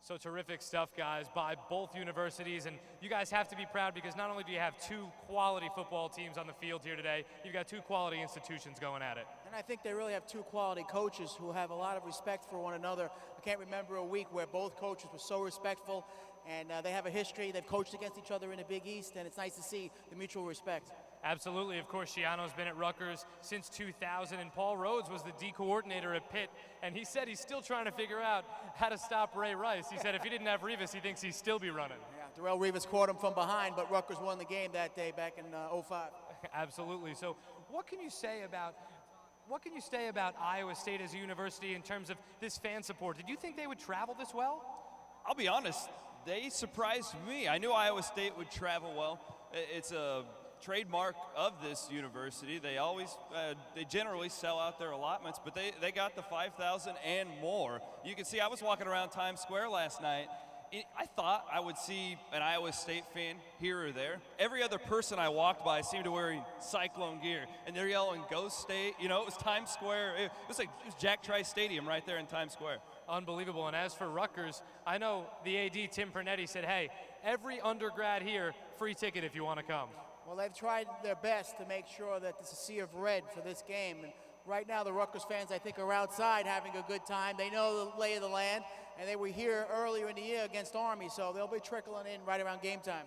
So terrific stuff, guys, by both universities. And you guys have to be proud because not only do you have 2 quality football teams on the field here today, you've got 2 quality institutions going at it. And I think they really have 2 quality coaches who have a lot of respect for one another. I can't remember a week where both coaches were so respectful, and they have a history. They've coached against each other in the Big East, and it's nice to see the mutual respect. Absolutely. Of course, Schiano's been at Rutgers since 2000, and Paul Rhodes was the D coordinator at Pitt, and he said he's still trying to figure out how to stop Ray Rice. He said if he didn't have Rivas, he thinks he'd still be running. Yeah, Darrell Rivas caught him from behind, but Rutgers won the game that day back in '05. Absolutely. So what can you say about Iowa State as a university in terms of this fan support? Did you think they would travel this well? I'll be honest, they surprised me. I knew Iowa State would travel well. It's a trademark of this university. They generally sell out their allotments, but they got the 5,000 and more. You can see I was walking around Times Square last night. I thought I would see an Iowa State fan here or there. Every other person I walked by seemed to be wearing Cyclone gear, and they're yelling "Go State!" You know, it was Times Square. It was Jack Trice Stadium right there in Times Square. Unbelievable. And as for Rutgers, I know the AD Tim Pernetti said, "Hey, every undergrad here, free ticket if you want to come." Well, they've tried their best to make sure that there's a sea of red for this game. And right now, the Rutgers fans, I think, are outside having a good time. They know the lay of the land, and they were here earlier in the year against Army, so they'll be trickling in right around game time.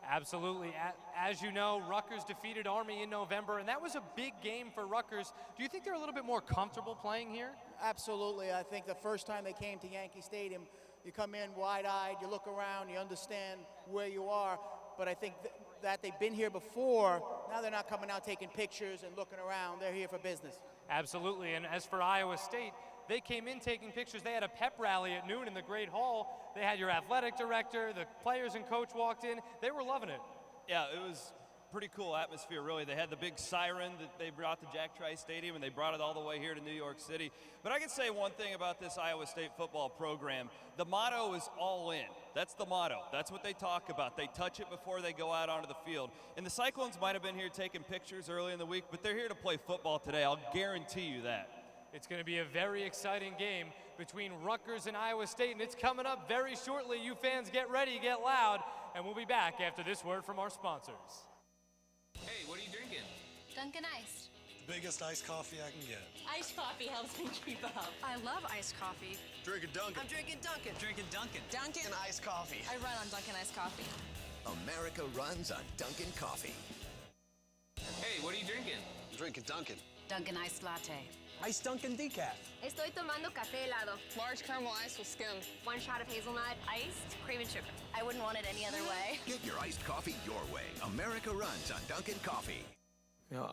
Absolutely. As you know, Rutgers defeated Army in November, and that was a big game for Rutgers. Do you think they're a little bit more comfortable playing here? Absolutely. I think the first time they came to Yankee Stadium, you come in wide-eyed, you look around, you understand where you are. But I think that they've been here before. Now they're not coming out taking pictures and looking around. They're here for business. Absolutely. And as for Iowa State, they came in taking pictures. They had a pep rally at noon in the Great Hall. They had your athletic director, the players and coach walked in. They were loving it. Yeah, it was pretty cool atmosphere, really. They had the big siren that they brought to Jack Trice Stadium, and they brought it all the way here to New York City. But I can say one thing about this Iowa State football program. The motto is all in. That's the motto. That's what they talk about. They touch it before they go out onto the field. And the Cyclones might have been here taking pictures early in the week, but they're here to play football today. I'll guarantee you that. It's going to be a very exciting game between Rutgers and Iowa State, and it's coming up very shortly. You fans get ready, get loud, and we'll be back after this word from our sponsors. Hey, what are you drinking? Dunkin' Iced. The biggest iced coffee I can get. Iced coffee helps me keep up. I love iced coffee. Drinking Dunkin'. I'm drinking Dunkin'. Drinking Dunkin'. Dunkin' iced coffee. I run on Dunkin' Iced Coffee. America runs on Dunkin' Coffee. Hey, what are you drinking? Drinking Dunkin'. Dunkin' Iced Latte. Iced Dunkin' decaf. Estoy tomando café helado. Large caramel ice with skim. One shot of hazelnut. Iced cream and sugar. I wouldn't want it any other way. Get your iced coffee your way. America runs on Dunkin' Coffee. You know,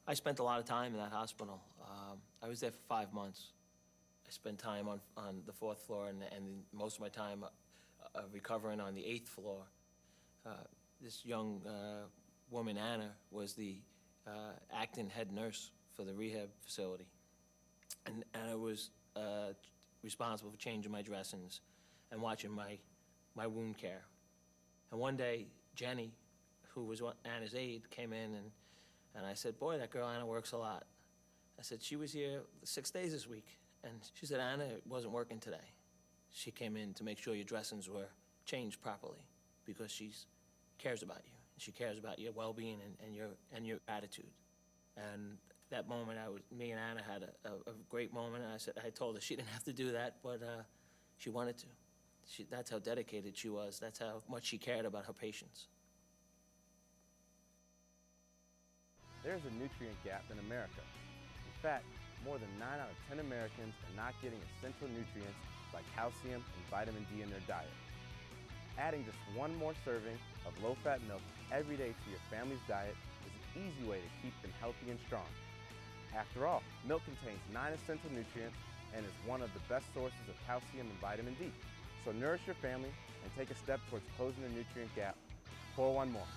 I spent a lot of time in that hospital. I was there for 5 months. I spent time on the 4th floor and most of my time recovering on the 8th floor. This young woman, Anna, was the acting head nurse for the rehab facility. And Anna was responsible for changing my dressings and watching my wound care. And one day, Jenny, who was Anna's aide, came in and I said, boy, that girl Anna works a lot. I said, she was here 6 days this week. And she said, Anna wasn't working today. She came in to make sure your dressings were changed properly because she cares about you. She cares about your well-being and your attitude. And that moment, me and Anna had a great moment. And I told her she didn't have to do that, but she wanted to. That's how dedicated she was. That's how much she cared about her patients. There's a nutrient gap in America. In fact, more than 9 out of 10 Americans are not getting essential nutrients like calcium and vitamin D in their diet. Adding just one more serving of low-fat milk every day to your family's diet is an easy way to keep them healthy and strong. After all, milk contains 9 essential nutrients and is one of the best sources of calcium and vitamin D. So nourish your family and take a step towards closing the nutrient gap. Pour one more.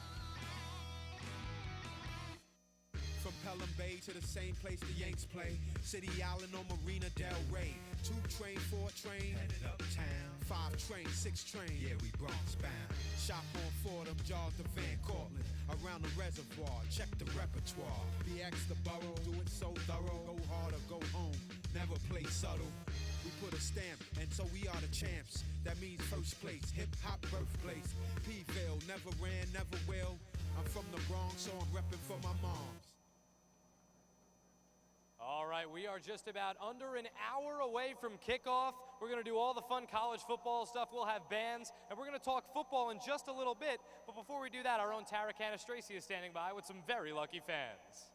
From Pelham Bay to the same place the Yanks play. City Island on Marina Del Rey. 2 train, 4 train, headed uptown. 5 train, 6 train, yeah, we Bronx bound. Shop on Fordham, jog to Van Cortlandt. Around the reservoir, check the repertoire. BX the borough, do it so thorough. Go hard or go home, never play subtle. We put a stamp, and so we are the champs. That means first place, hip-hop birthplace. P-Ville, never ran, never will. I'm from the Bronx, so I'm repping for my moms. All right, we are just about under an hour away from kickoff. We're going to do all the fun college football stuff. We'll have bands, and we're going to talk football in just a little bit. But before we do that, our own Tara Canastraci is standing by with some very lucky fans.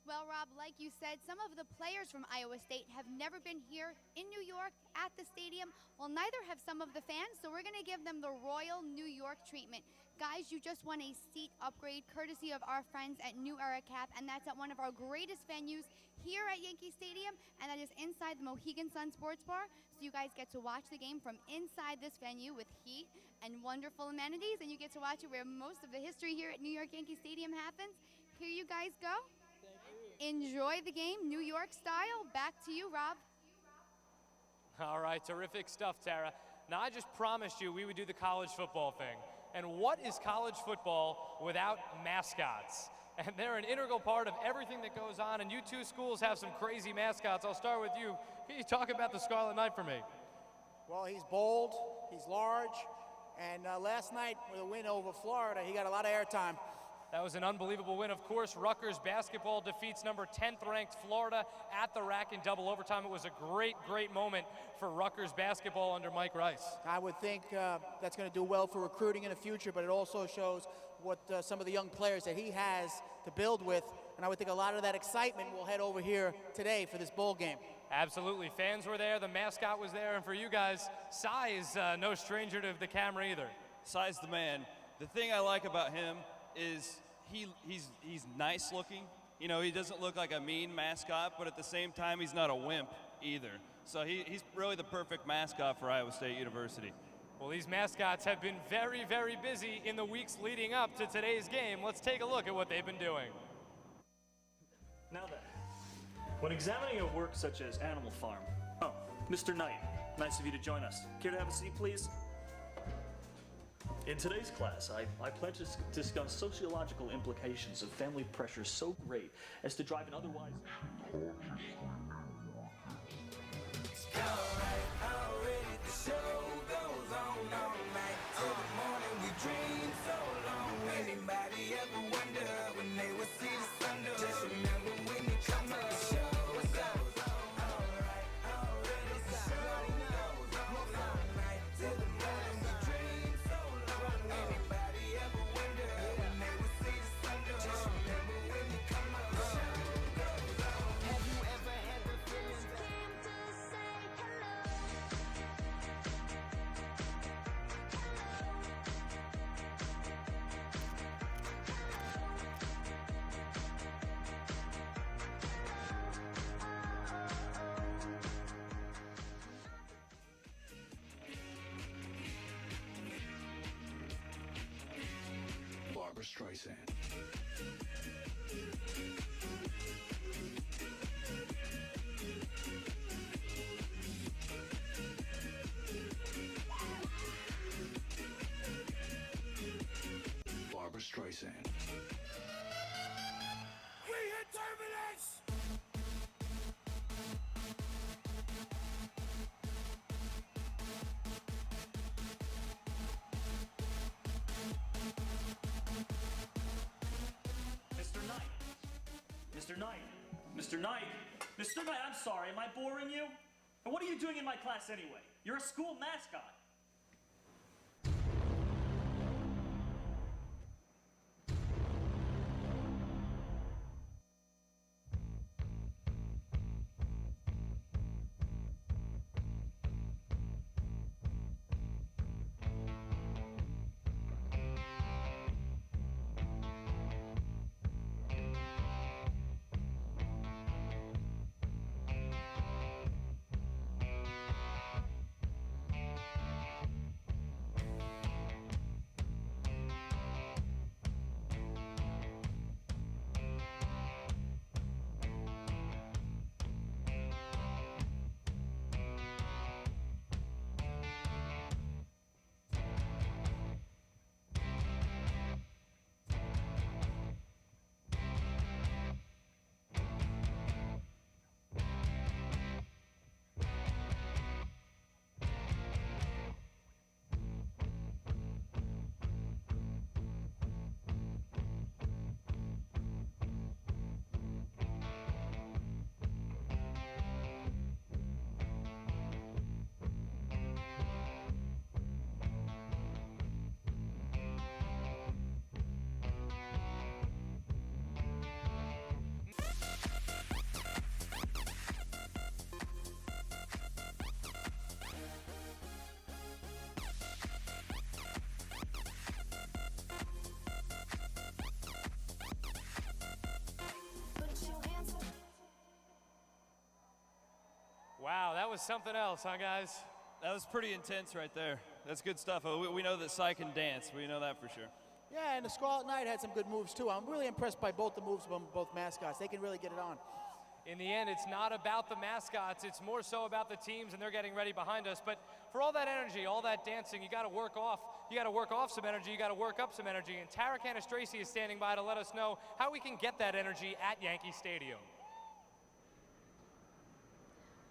Well, Rob, like you said, some of the players from Iowa State have never been here in New York at the stadium. Well, neither have some of the fans, so we're going to give them the Royal New York treatment. Guys, you just won a seat upgrade courtesy of our friends at New Era Cap, and that's at one of our greatest venues here at Yankee Stadium, and that is inside the Mohegan Sun Sports Bar. So you guys get to watch the game from inside this venue with heat and wonderful amenities, and you get to watch it where most of the history here at New York Yankee Stadium happens. Here you guys go. Enjoy the game, New York style. Back to you, Rob. All right, terrific stuff, Tara. Now, I just promised you we would do the college football thing. And what is college football without mascots? And they're an integral part of everything that goes on, and you two schools have some crazy mascots. I'll start with you. Can you talk about the Scarlet Knight for me? Well, he's bold, he's large, and last night with a win over Florida, he got a lot of airtime. That was an unbelievable win. Of course, Rutgers basketball defeats number 10th ranked Florida at the rack in double overtime. It was a great, great moment for Rutgers basketball under Mike Rice. I would think that's going to do well for recruiting in the future, but it also shows what some of the young players that he has to build with. And I would think a lot of that excitement will head over here today for this bowl game. Absolutely. Fans were there. The mascot was there. And for you guys, Cy is no stranger to the camera either. Cy's the man. The thing I like about him is he's nice looking. You know, he doesn't look like a mean mascot, but at the same time, he's not a wimp either. So he's really the perfect mascot for Iowa State University. Well, these mascots have been very, very busy in the weeks leading up to today's game. Let's take a look at what they've been doing. Now then, when examining a work such as Animal Farm, oh, Mr. Knight, nice of you to join us. Care to have a seat, please? In today's class, I plan to discuss sociological implications of family pressure so great as to drive an otherwise... Streisand. Barbara Streisand. We hit terminus! Mr. Knight! Mr. Knight! Mr. Knight, I'm sorry, am I boring you? And what are you doing in my class anyway? You're a school mascot. Wow, that was something else, huh, guys? That was pretty intense right there. That's good stuff. We know that Cy can dance. We know that for sure. Yeah, and the Scarlet Knight had some good moves, too. I'm really impressed by both the moves from both mascots. They can really get it on. In the end, it's not about the mascots. It's more so about the teams, and they're getting ready behind us. But for all that energy, all that dancing, you got to work off. You got to work off some energy. You got to work up some energy. And Tara Canastraci is standing by to let us know how we can get that energy at Yankee Stadium.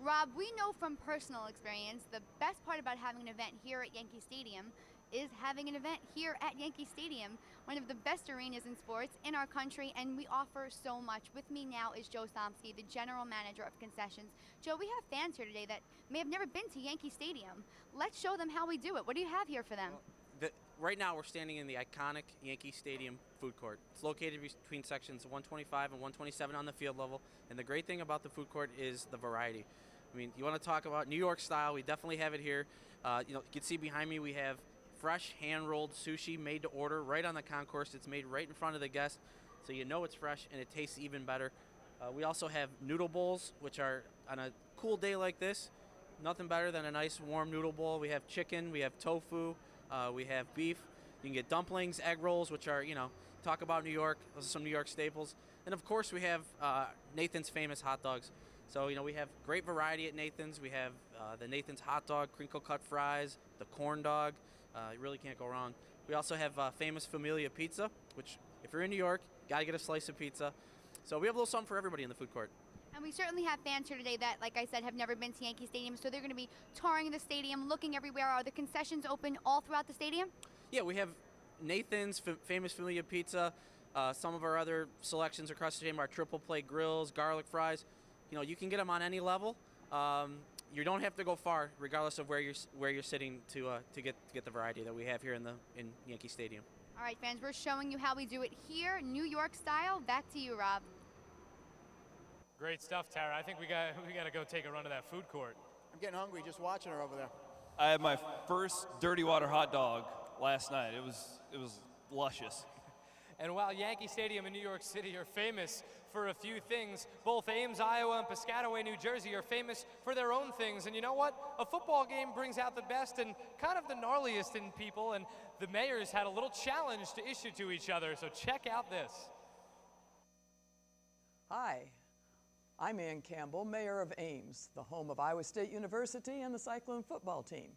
Rob, we know from personal experience the best part about having an event here at Yankee Stadium is having an event here at Yankee Stadium, one of the best arenas in sports in our country, and we offer so much. With me now is Joe Somsky, the general manager of concessions. Joe, we have fans here today that may have never been to Yankee Stadium. Let's show them how we do it. What do you have here for them? Right now we're standing in the iconic Yankee Stadium food court. It's located between sections 125 and 127 on the field level, and the great thing about the food court is the variety. I mean, you want to talk about New York style, we definitely have it here. You can see behind me we have fresh hand-rolled sushi made to order right on the concourse. It's made right in front of the guest, so you know it's fresh and it tastes even better. We also have noodle bowls, which are, on a cool day like this, nothing better than a nice warm noodle bowl. We have chicken, we have tofu, we have beef. You can get dumplings, egg rolls, which are, talk about New York. Those are some New York staples. And of course we have Nathan's famous hot dogs. So, we have great variety at Nathan's. We have the Nathan's hot dog, crinkle cut fries, the corn dog. You really can't go wrong. We also have famous Familia pizza, which if you're in New York, gotta get a slice of pizza. So we have a little something for everybody in the food court. And we certainly have fans here today that, like I said, have never been to Yankee Stadium, so they're going to be touring the stadium, looking everywhere. Are the concessions open all throughout the stadium? Yeah, we have Nathan's famous Familia pizza, some of our other selections across the stadium, our triple plate grills, garlic fries. You can get them on any level. You don't have to go far, regardless of where you're sitting, to get the variety that we have here in Yankee Stadium. All right, fans, we're showing you how we do it here, New York style. Back to you, Rob. Great stuff, Tara. I think we got to go take a run to that food court. I'm getting hungry just watching her over there. I had my first dirty water hot dog last night. It was luscious. And while Yankee Stadium in New York City are famous for a few things, both Ames, Iowa, and Piscataway, New Jersey are famous for their own things. And you know what? A football game brings out the best and kind of the gnarliest in people, and the mayors had a little challenge to issue to each other, so check out this. Hi, I'm Ann Campbell, mayor of Ames, the home of Iowa State University and the Cyclone football team.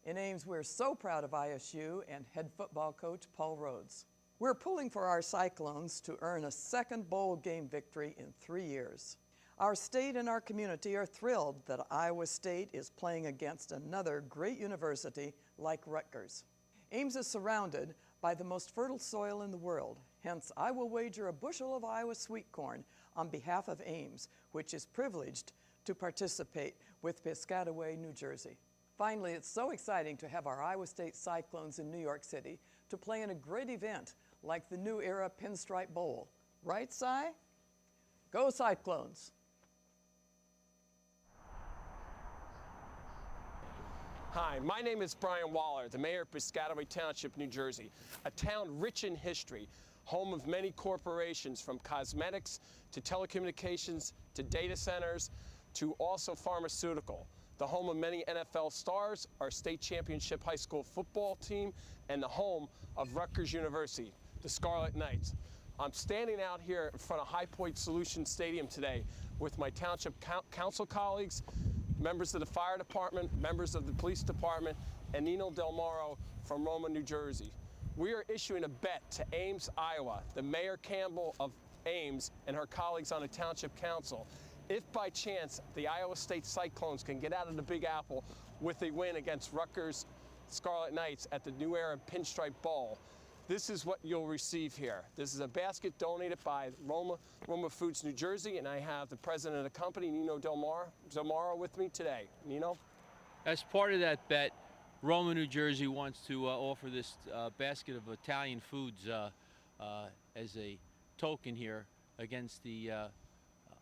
In Ames, we're so proud of ISU and head football coach Paul Rhodes. We're pulling for our Cyclones to earn a second bowl game victory in 3 years. Our state and our community are thrilled that Iowa State is playing against another great university like Rutgers. Ames is surrounded by the most fertile soil in the world. Hence, I will wager a bushel of Iowa sweet corn on behalf of Ames, which is privileged to participate with Piscataway, New Jersey. Finally, it's so exciting to have our Iowa State Cyclones in New York City to play in a great event like the New Era Pinstripe Bowl. Right, Cy? Go Cyclones! Hi, my name is Brian Waller, the mayor of Piscataway Township, New Jersey, a town rich in history, home of many corporations from cosmetics to telecommunications to data centers to also pharmaceutical. The home of many NFL stars, our state championship high school football team, and the home of Rutgers University, the Scarlet Knights. I'm standing out here in front of High Point Solution Stadium today with my township council colleagues, members of the fire department, members of the police department, and Nino Del Moro from Roma, New Jersey. We are issuing a bet to Ames, Iowa, the Mayor Campbell of Ames and her colleagues on the township council. If by chance the Iowa State Cyclones can get out of the Big Apple with a win against Rutgers Scarlet Knights at the New Era Pinstripe Bowl, this is what you'll receive here. This is a basket donated by Roma Foods New Jersey, and I have the president of the company, Nino Del Moro, with me today. Nino? As part of that bet, Roma, New Jersey wants to offer this basket of Italian foods as a token here against the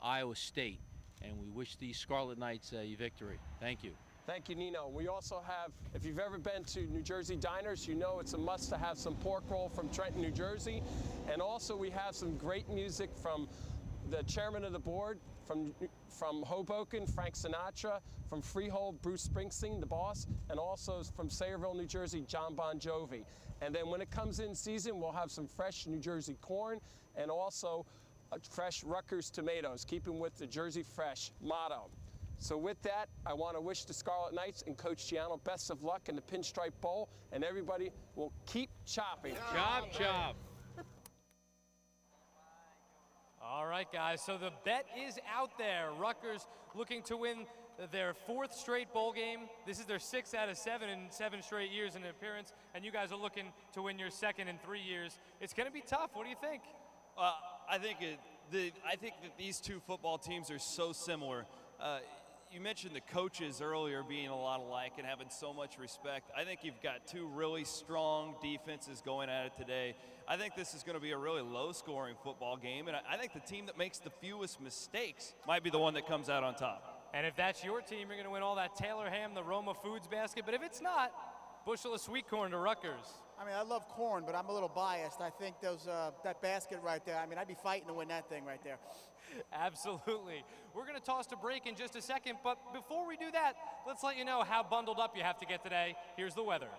Iowa State, and we wish the Scarlet Knights a victory. Thank you. Thank you, Nino. We also have, if you've ever been to New Jersey diners, you know it's a must to have some pork roll from Trenton, New Jersey. And also we have some great music from the chairman of the board, from Hoboken, Frank Sinatra, from Freehold, Bruce Springsteen, the boss, and also from Sayreville, New Jersey, John Bon Jovi. And then when it comes in season, we'll have some fresh New Jersey corn and also fresh Rutgers tomatoes, keeping with the Jersey Fresh motto. So with that, I want to wish the Scarlet Knights and Coach Giano best of luck in the Pinstripe Bowl, and everybody will keep chopping. Chop, chop. All right, guys, so the bet is out there. Rutgers looking to win their 4th straight bowl game. This is their 6th out of 7 in 7 straight years in appearance, and you guys are looking to win your 2nd in 3 years. It's going to be tough. What do you think? I think that these two football teams are so similar. You mentioned the coaches earlier being a lot alike and having so much respect. I think you've got two really strong defenses going at it today. I think this is going to be a really low-scoring football game, and I think the team that makes the fewest mistakes might be the one that comes out on top. And if that's your team, you're going to win all that Taylor ham, the Roma Foods basket. But if it's not, bushel of sweet corn to Rutgers. I mean, I love corn, but I'm a little biased. I think that basket right there, I mean, I'd be fighting to win that thing right there. Absolutely. We're going to toss to break in just a second, but before we do that, let's let you know how bundled up you have to get today. Here's the weather.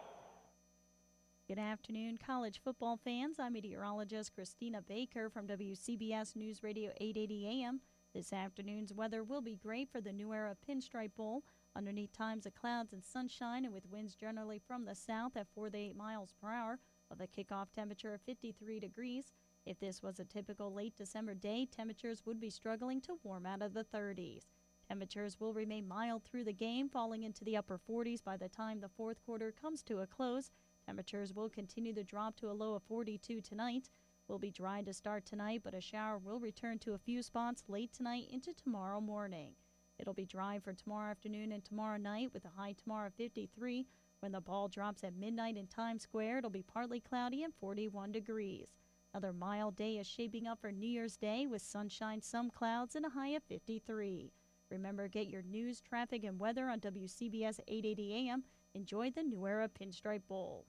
Good afternoon, college football fans. I'm meteorologist Christina Baker from WCBS News Radio 880 AM. This afternoon's weather will be great for the New Era Pinstripe Bowl. Underneath times of clouds and sunshine, and with winds generally from the south at 4 to 8 miles per hour, with a kickoff temperature of 53 degrees. If this was a typical late December day, temperatures would be struggling to warm out of the 30s. Temperatures will remain mild through the game, falling into the upper 40s by the time the fourth quarter comes to a close. Temperatures will continue to drop to a low of 42 tonight. Will be dry to start tonight, but a shower will return to a few spots late tonight into tomorrow morning. It'll be dry for tomorrow afternoon and tomorrow night, with a high tomorrow of 53. When the ball drops at midnight in Times Square, it'll be partly cloudy and 41 degrees. Another mild day is shaping up for New Year's Day, with sunshine, some clouds, and a high of 53. Remember, get your news, traffic, and weather on WCBS 880 AM. Enjoy the New Era Pinstripe Bowl.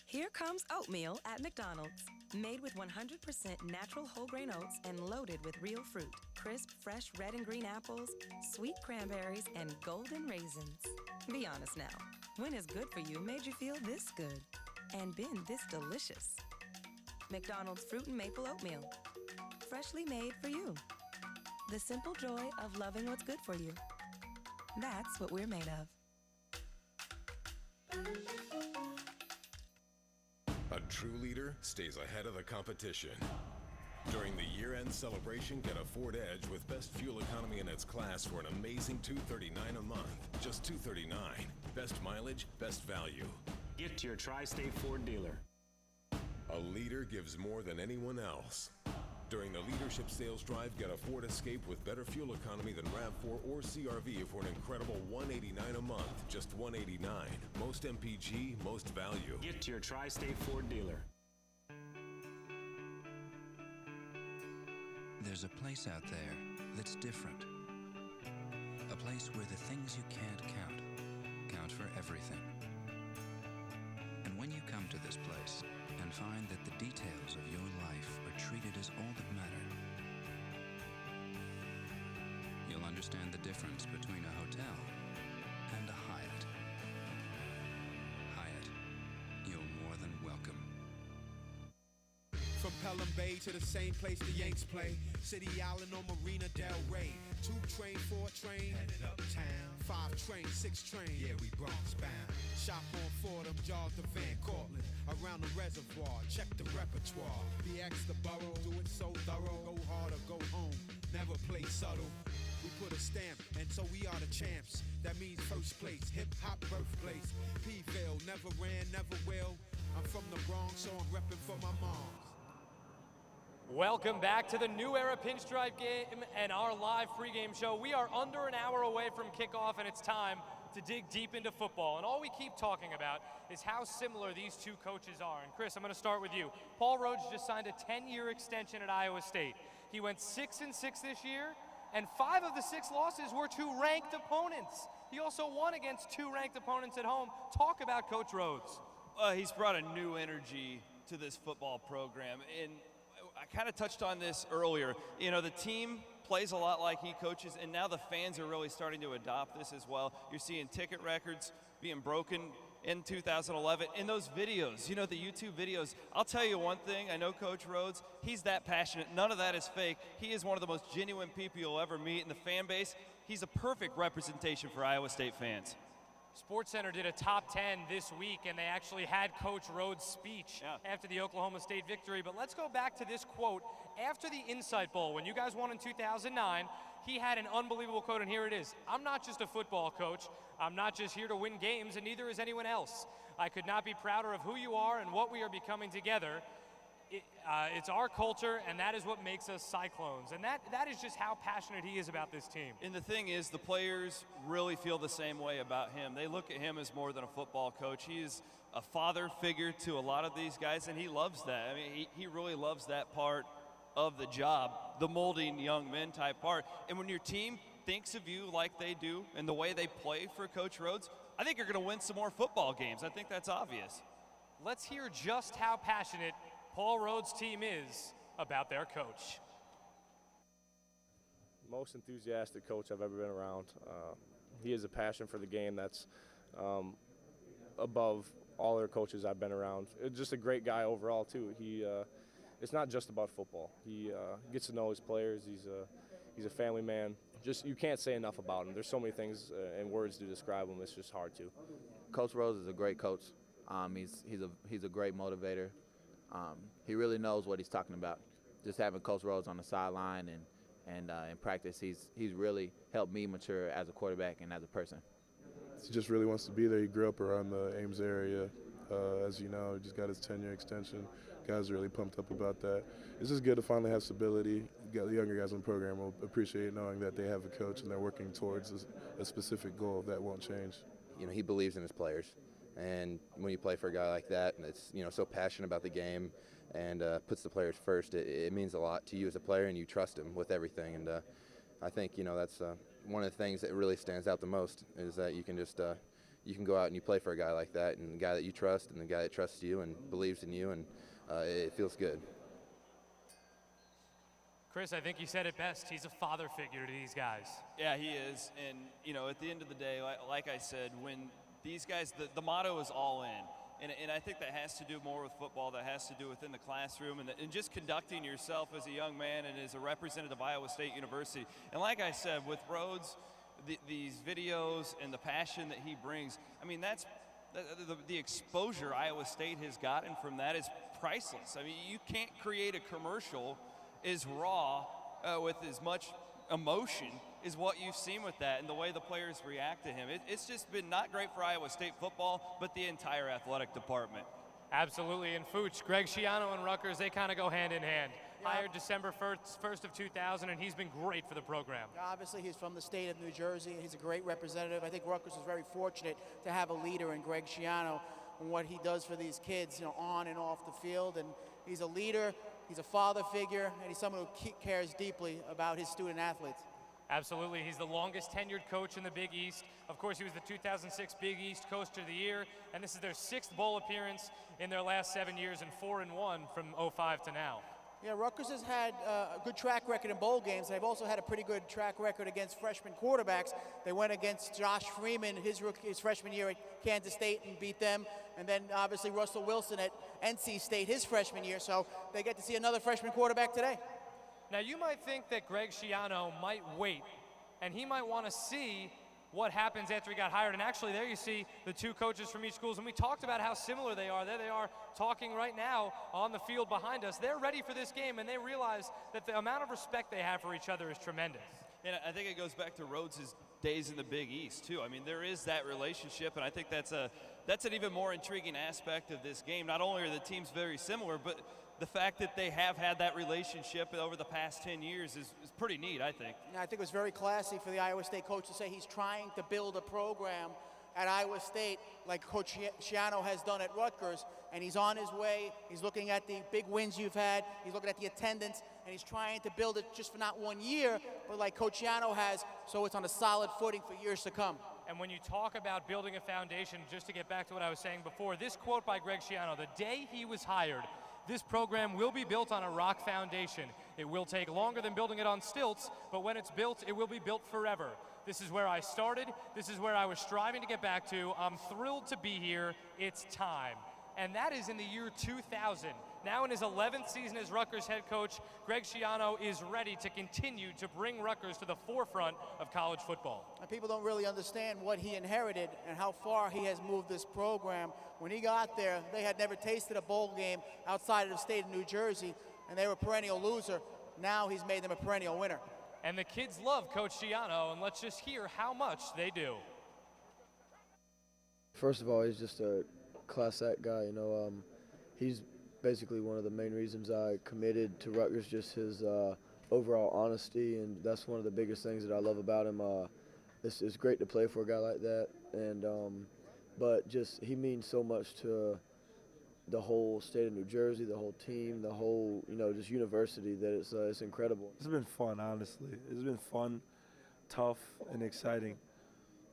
Here comes oatmeal at McDonald's. Made with 100% natural whole grain oats and loaded with real fruit. Crisp, fresh red and green apples, sweet cranberries, and golden raisins. Be honest now. When is good for you made you feel this good? And been this delicious? McDonald's Fruit and Maple Oatmeal. Freshly made for you. The simple joy of loving what's good for you. That's what we're made of. A true leader stays ahead of the competition. During the year-end celebration, get a Ford Edge with best fuel economy in its class for an amazing $239 a month. Just $239. Best mileage, best value. Get to your Tri-State Ford dealer. A leader gives more than anyone else. During the leadership sales drive, get a Ford Escape with better fuel economy than RAV4 or CRV for an incredible $189 a month. Just $189. Most MPG, most value. Get to your Tri-State Ford dealer. There's a place out there that's different. A place where the things you can't count for everything. And when you come to this place and find that the details of your life are treated as all that matter, you'll understand the difference between a hotel and a Hyatt. Hyatt, you're more than welcome. From Pelham Bay to the same place the Yanks play. City Island on Marina Del Rey. 2 train, 4 train, headed uptown. 5 train, 6 train, yeah, we Bronx bound. Shop on Fordham, jog to Van Cortlandt. Around the reservoir, check the repertoire. BX the borough, do it so thorough. Go hard or go home, never play subtle. We put a stamp, and so we are the champs. That means first place, hip-hop birthplace. P-Ville, never ran, never will. I'm from the Bronx, so I'm repping for my moms. Welcome back to the New Era Pinstripe game and our live pregame show. We are under an hour away from kickoff, and it's time to dig deep into football. And all we keep talking about is how similar these two coaches are. And Chris, I'm going to start with you. Paul Rhodes just signed a 10-year extension at Iowa State. He went 6-6 this year, and 5 of the 6 losses were to ranked opponents. He also won against 2 ranked opponents at home. Talk about Coach Rhodes. He's brought a new energy to this football program, and I kind of touched on this earlier. You know, the team plays a lot like he coaches, and now the fans are really starting to adopt this as well. You're seeing ticket records being broken in 2011. In those videos, you know, the YouTube videos, I'll tell you one thing, I know Coach Rhodes, he's that passionate. None of that is fake. He is one of the most genuine people you'll ever meet in the fan base. He's a perfect representation for Iowa State fans. SportsCenter did a top 10 this week, and they actually had Coach Rhodes' speech after the Oklahoma State victory. But let's go back to this quote after the Insight Bowl. When you guys won in 2009, he had an unbelievable quote, and here it is. I'm not just a football coach. I'm not just here to win games, and neither is anyone else. I could not be prouder of who you are and what we are becoming together. It's our culture, and that is what makes us Cyclones. And that is just how passionate he is about this team. And the thing is, the players really feel the same way about him. They look at him as more than a football coach. He is a father figure to a lot of these guys, and he loves that. I mean, he really loves that part of the job, the molding young men type part. And when your team thinks of you like they do and the way they play for Coach Rhodes, I think you're going to win some more football games. I think that's obvious. Let's hear just how passionate Paul Rhodes' team is about their coach. Most enthusiastic coach I've ever been around. He has a passion for the game that's above all other coaches I've been around. Just a great guy overall too. It's not just about football. He gets to know his players. He's a family man. You can't say enough about him. There's so many things and words to describe him. It's just hard to. Coach Rhodes is a great coach. He's a great motivator. He really knows what he's talking about. Just having Coach Rhodes on the sideline and in practice, he's really helped me mature as a quarterback and as a person. He just really wants to be there. He grew up around the Ames area. As you know, he just got his 10-year extension. Guys are really pumped up about that. It's just good to finally have stability. The younger guys in the program will appreciate knowing that they have a coach and they're working towards a specific goal that won't change. You know, he believes in his players. And when you play for a guy like that, and it's, you know, so passionate about the game and puts the players first, it means a lot to you as a player, and you trust him with everything. And I think, you know, that's one of the things that really stands out the most is that you can just you can go out and you play for a guy like that, and the guy that you trust, and the guy that trusts you and believes in you, and it feels good. Chris, I think you said it best. He's a father figure to these guys. Yeah, he is. And, you know, at the end of the day, like I said, when these guys, the motto is all in. And I think that has to do more with football, that has to do within the classroom and just conducting yourself as a young man and as a representative of Iowa State University. And like I said, with Rhodes, these videos and the passion that he brings, I mean, that's the exposure Iowa State has gotten from that is priceless. I mean, you can't create a commercial as raw with as much emotion is what you've seen with that and the way the players react to him. It's just been not great for Iowa State football, but the entire athletic department. Absolutely. And Fooch, Greg Schiano and Rutgers, they kind of go hand in hand. Yeah. Hired December 1st of 2000, and he's been great for the program. Obviously, he's from the state of New Jersey. He's a great representative. I think Rutgers is very fortunate to have a leader in Greg Schiano and what he does for these kids, you know, on and off the field. And he's a leader, he's a father figure, and he's someone who cares deeply about his student athletes. Absolutely. He's the longest tenured coach in the Big East. Of course, he was the 2006 Big East Coach of the Year, and this is their 6th bowl appearance in their last 7 years and 4-1 from 05 to now. Yeah, Rutgers has had a good track record in bowl games. They've also had a pretty good track record against freshman quarterbacks. They went against Josh Freeman his freshman year at Kansas State and beat them. And then obviously Russell Wilson at NC State his freshman year. So they get to see another freshman quarterback today. Now you might think that Greg Schiano might wait, and he might want to see what happens after he got hired. And actually there you see the two coaches from each school, and we talked about how similar they are. There they are talking right now on the field behind us. They're ready for this game, and they realize that the amount of respect they have for each other is tremendous. And I think it goes back to Rhodes' days in the Big East too. I mean, there is that relationship, and I think that's an even more intriguing aspect of this game. Not only are the teams very similar, but the fact that they have had that relationship over the past 10 years is pretty neat, I think. I think it was very classy for the Iowa State coach to say he's trying to build a program at Iowa State like Coach Schiano has done at Rutgers, and he's on his way. He's looking at the big wins you've had. He's looking at the attendance, and he's trying to build it just for not 1 year, but like Coach Schiano has, so it's on a solid footing for years to come. And when you talk about building a foundation, just to get back to what I was saying before, this quote by Greg Schiano, the day he was hired, this program will be built on a rock foundation. It will take longer than building it on stilts, but when it's built, it will be built forever. This is where I started. This is where I was striving to get back to. I'm thrilled to be here. It's time. And that is in the year 2000. Now in his 11th season as Rutgers head coach, Greg Schiano is ready to continue to bring Rutgers to the forefront of college football. And people don't really understand what he inherited and how far he has moved this program. When he got there, they had never tasted a bowl game outside of the state of New Jersey, and they were a perennial loser. Now he's made them a perennial winner. And the kids love Coach Schiano, and let's just hear how much they do. First of all, he's just a class act guy. You know, he's basically one of the main reasons I committed to Rutgers, just his overall honesty, and that's one of the biggest things that I love about him. It's great to play for a guy like that, and but just he means so much to the whole state of New Jersey, the whole team, the whole, you know, just university, that it's incredible. It's been fun, honestly. It's been fun, tough, and exciting.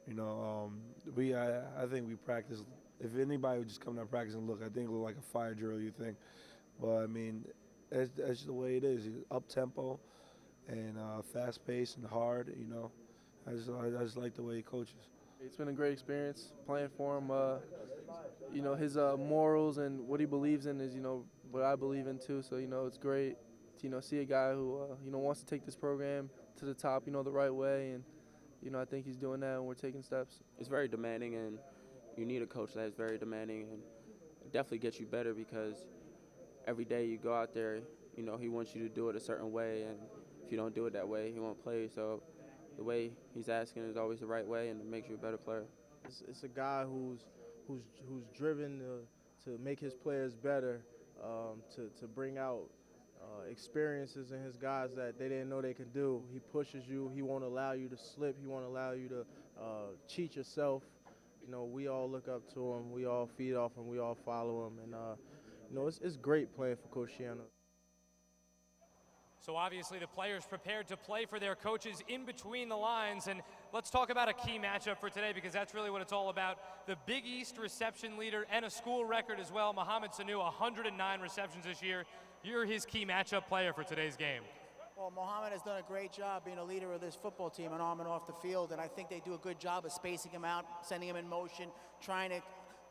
You know, I think we practice. If anybody would just come to practice and look, I think it looked like a fire drill, you think. But, I mean, that's just the way it is. Up-tempo and fast-paced and hard, you know. I just like the way he coaches. It's been a great experience playing for him. You know, his morals and what he believes in is, you know, what I believe in too. So, you know, it's great to, you know, see a guy who, you know, wants to take this program to the top, you know, the right way. And, you know, I think he's doing that and we're taking steps. It's very demanding, and you need a coach that is very demanding, and it definitely gets you better because every day you go out there, you know, he wants you to do it a certain way, and if you don't do it that way, he won't play. So the way he's asking is always the right way, and it makes you a better player. It's a guy who's driven to make his players better, to bring out experiences in his guys that they didn't know they could do. He pushes you. He won't allow you to slip. He won't allow you to cheat yourself. You know, we all look up to him. We all feed off him. We all follow him. And, you know, it's great playing for Coach Schiano. So obviously the players prepared to play for their coaches in between the lines, and let's talk about a key matchup for today because that's really what it's all about. The Big East reception leader and a school record as well, Mohamed Sanu, 109 receptions this year. You're his key matchup player for today's game. Well, Mohamed has done a great job being a leader of this football team on and off the field, and I think they do a good job of spacing him out, sending him in motion, trying to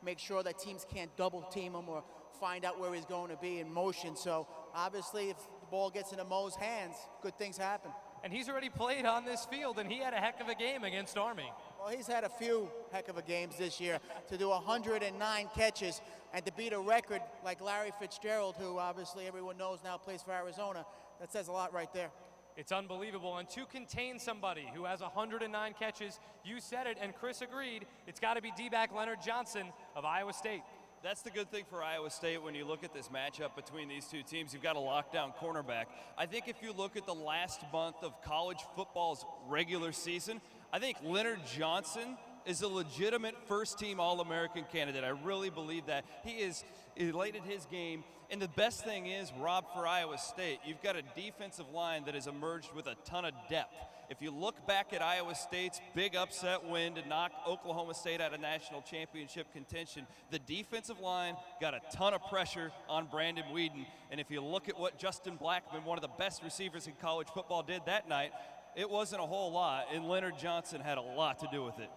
make sure that teams can't double team him or find out where he's going to be in motion. So obviously if the ball gets into Mo's hands, good things happen. And he's already played on this field, and he had a heck of a game against Army. Well, he's had a few heck of a games this year. To do 109 catches and to beat a record like Larry Fitzgerald, who obviously everyone knows now plays for Arizona, that says a lot right there. It's unbelievable. And to contain somebody who has 109 catches, you said it, and Chris agreed, it's got to be D-back Leonard Johnson of Iowa State. That's the good thing for Iowa State when you look at this matchup between these two teams. You've got a lockdown cornerback. I think if you look at the last month of college football's regular season, I think Leonard Johnson is a legitimate first-team All-American candidate. I really believe that. He has elated his game. And the best thing is, Rob, for Iowa State, you've got a defensive line that has emerged with a ton of depth. If you look back at Iowa State's big upset win to knock Oklahoma State out of national championship contention, the defensive line got a ton of pressure on Brandon Weeden. And if you look at what Justin Blackman, one of the best receivers in college football, did that night, it wasn't a whole lot, and Leonard Johnson had a lot to do with it.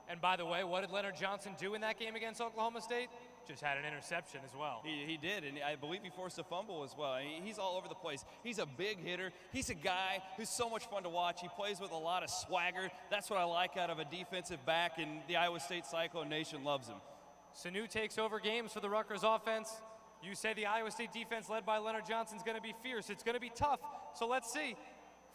And by the way, what did Leonard Johnson do in that game against Oklahoma State? Just had an interception as well. He did, and I believe he forced a fumble as well. He's all over the place. He's a big hitter. He's a guy who's so much fun to watch. He plays with a lot of swagger. That's what I like out of a defensive back, and the Iowa State Cyclone Nation loves him. Sanu takes over games for the Rutgers offense. You say the Iowa State defense led by Leonard Johnson is going to be fierce. It's going to be tough, so let's see.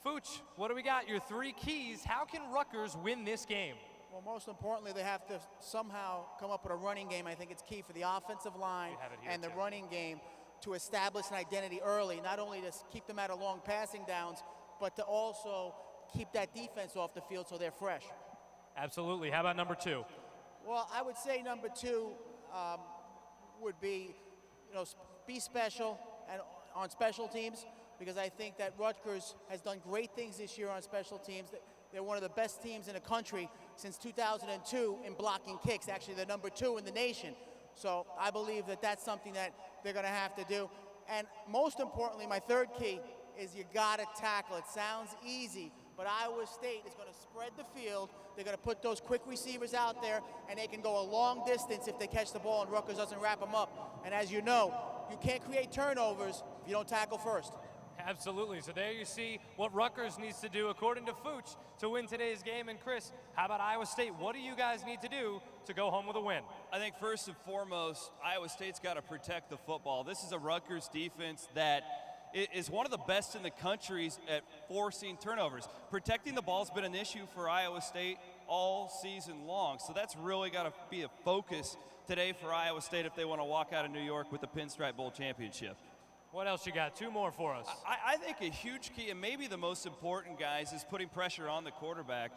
Fooch, what do we got? Your three keys. How can Rutgers win this game? Well, most importantly, they have to somehow come up with a running game. I think it's key for the offensive line and the running game to establish an identity early, not only to keep them out of long passing downs, but to also keep that defense off the field so they're fresh. Absolutely. How about number two? Well, I would say number two would be, you know, be special and on special teams, because I think that Rutgers has done great things this year on special teams. They're one of the best teams in the country since 2002 in blocking kicks. Actually, they're number 2 in the nation. So I believe that that's something that they're going to have to do. And most importantly, my third key is you got to tackle. It sounds easy, but Iowa State is going to spread the field. They're going to put those quick receivers out there, and they can go a long distance if they catch the ball and Rutgers doesn't wrap them up. And as you know, you can't create turnovers if you don't tackle first. Absolutely. So there you see what Rutgers needs to do, according to Fooch, to win today's game. And Chris, how about Iowa State? What do you guys need to do to go home with a win? I think first and foremost, Iowa State's got to protect the football. This is a Rutgers defense that is one of the best in the country at forcing turnovers. Protecting the ball has been an issue for Iowa State all season long. So that's really got to be a focus today for Iowa State if they want to walk out of New York with the Pinstripe Bowl championship. What else you got? 2 more for us. I think a huge key, and maybe the most important, guys, is putting pressure on the quarterback.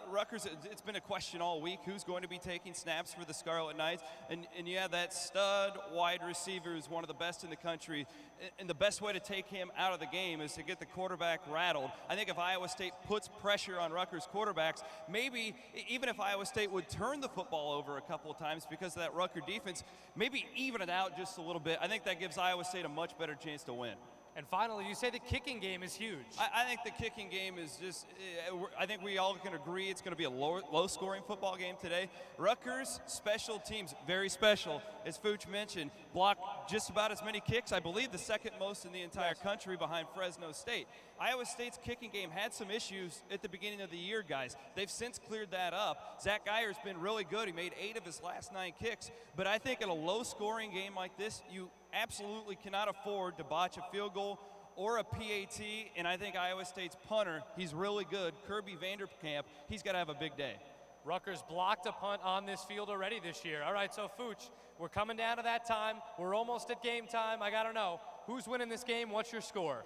Rutgers, it's been a question all week, who's going to be taking snaps for the Scarlet Knights? And you have that stud wide receiver who's one of the best in the country, and the best way to take him out of the game is to get the quarterback rattled. I think if Iowa State puts pressure on Rutgers quarterbacks, maybe even if Iowa State would turn the football over a couple of times because of that Rutgers defense, maybe even it out just a little bit, I think that gives Iowa State a much better chance to win. And finally, you say the kicking game is huge. I think the kicking game is just, I think we all can agree it's going to be a low-scoring football game today. Rutgers special teams, very special, as Fooch mentioned, block just about as many kicks, I believe the second most in the entire country behind Fresno State. Iowa State's kicking game had some issues at the beginning of the year, guys. They've since cleared that up. Zach Geyer's been really good. He made 8 of his last 9 kicks. But I think in a low-scoring game like this, you absolutely cannot afford to botch a field goal or a PAT, and I think Iowa State's punter, he's really good. Kirby Vanderkamp, he's got to have a big day. Rutgers blocked a punt on this field already this year. All right, so Fooch, we're coming down to that time. We're almost at game time. I got to know, who's winning this game? What's your score?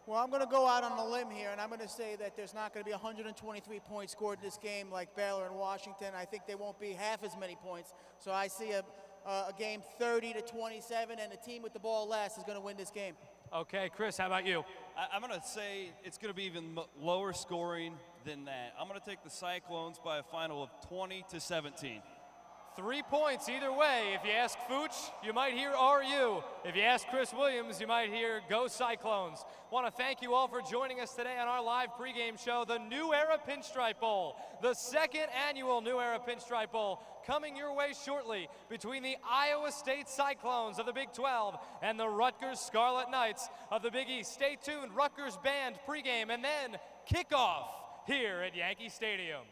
Well, I'm going to go out on a limb here, and I'm going to say that there's not going to be 123 points scored in this game like Baylor and Washington. I think there won't be half as many points. So I see a game 30-27, and the team with the ball last is going to win this game. Okay, Chris, how about you? I'm going to say it's going to be even lower scoring than that. I'm going to take the Cyclones by a final of 20-17. 3 points either way. If you ask Fooch, you might hear RU. If you ask Chris Williams, you might hear Go Cyclones. Want to thank you all for joining us today on our live pregame show, the New Era Pinstripe Bowl, the 2nd annual New Era Pinstripe Bowl, coming your way shortly between the Iowa State Cyclones of the Big 12 and the Rutgers Scarlet Knights of the Big East. Stay tuned, Rutgers band pregame, and then kickoff here at Yankee Stadium.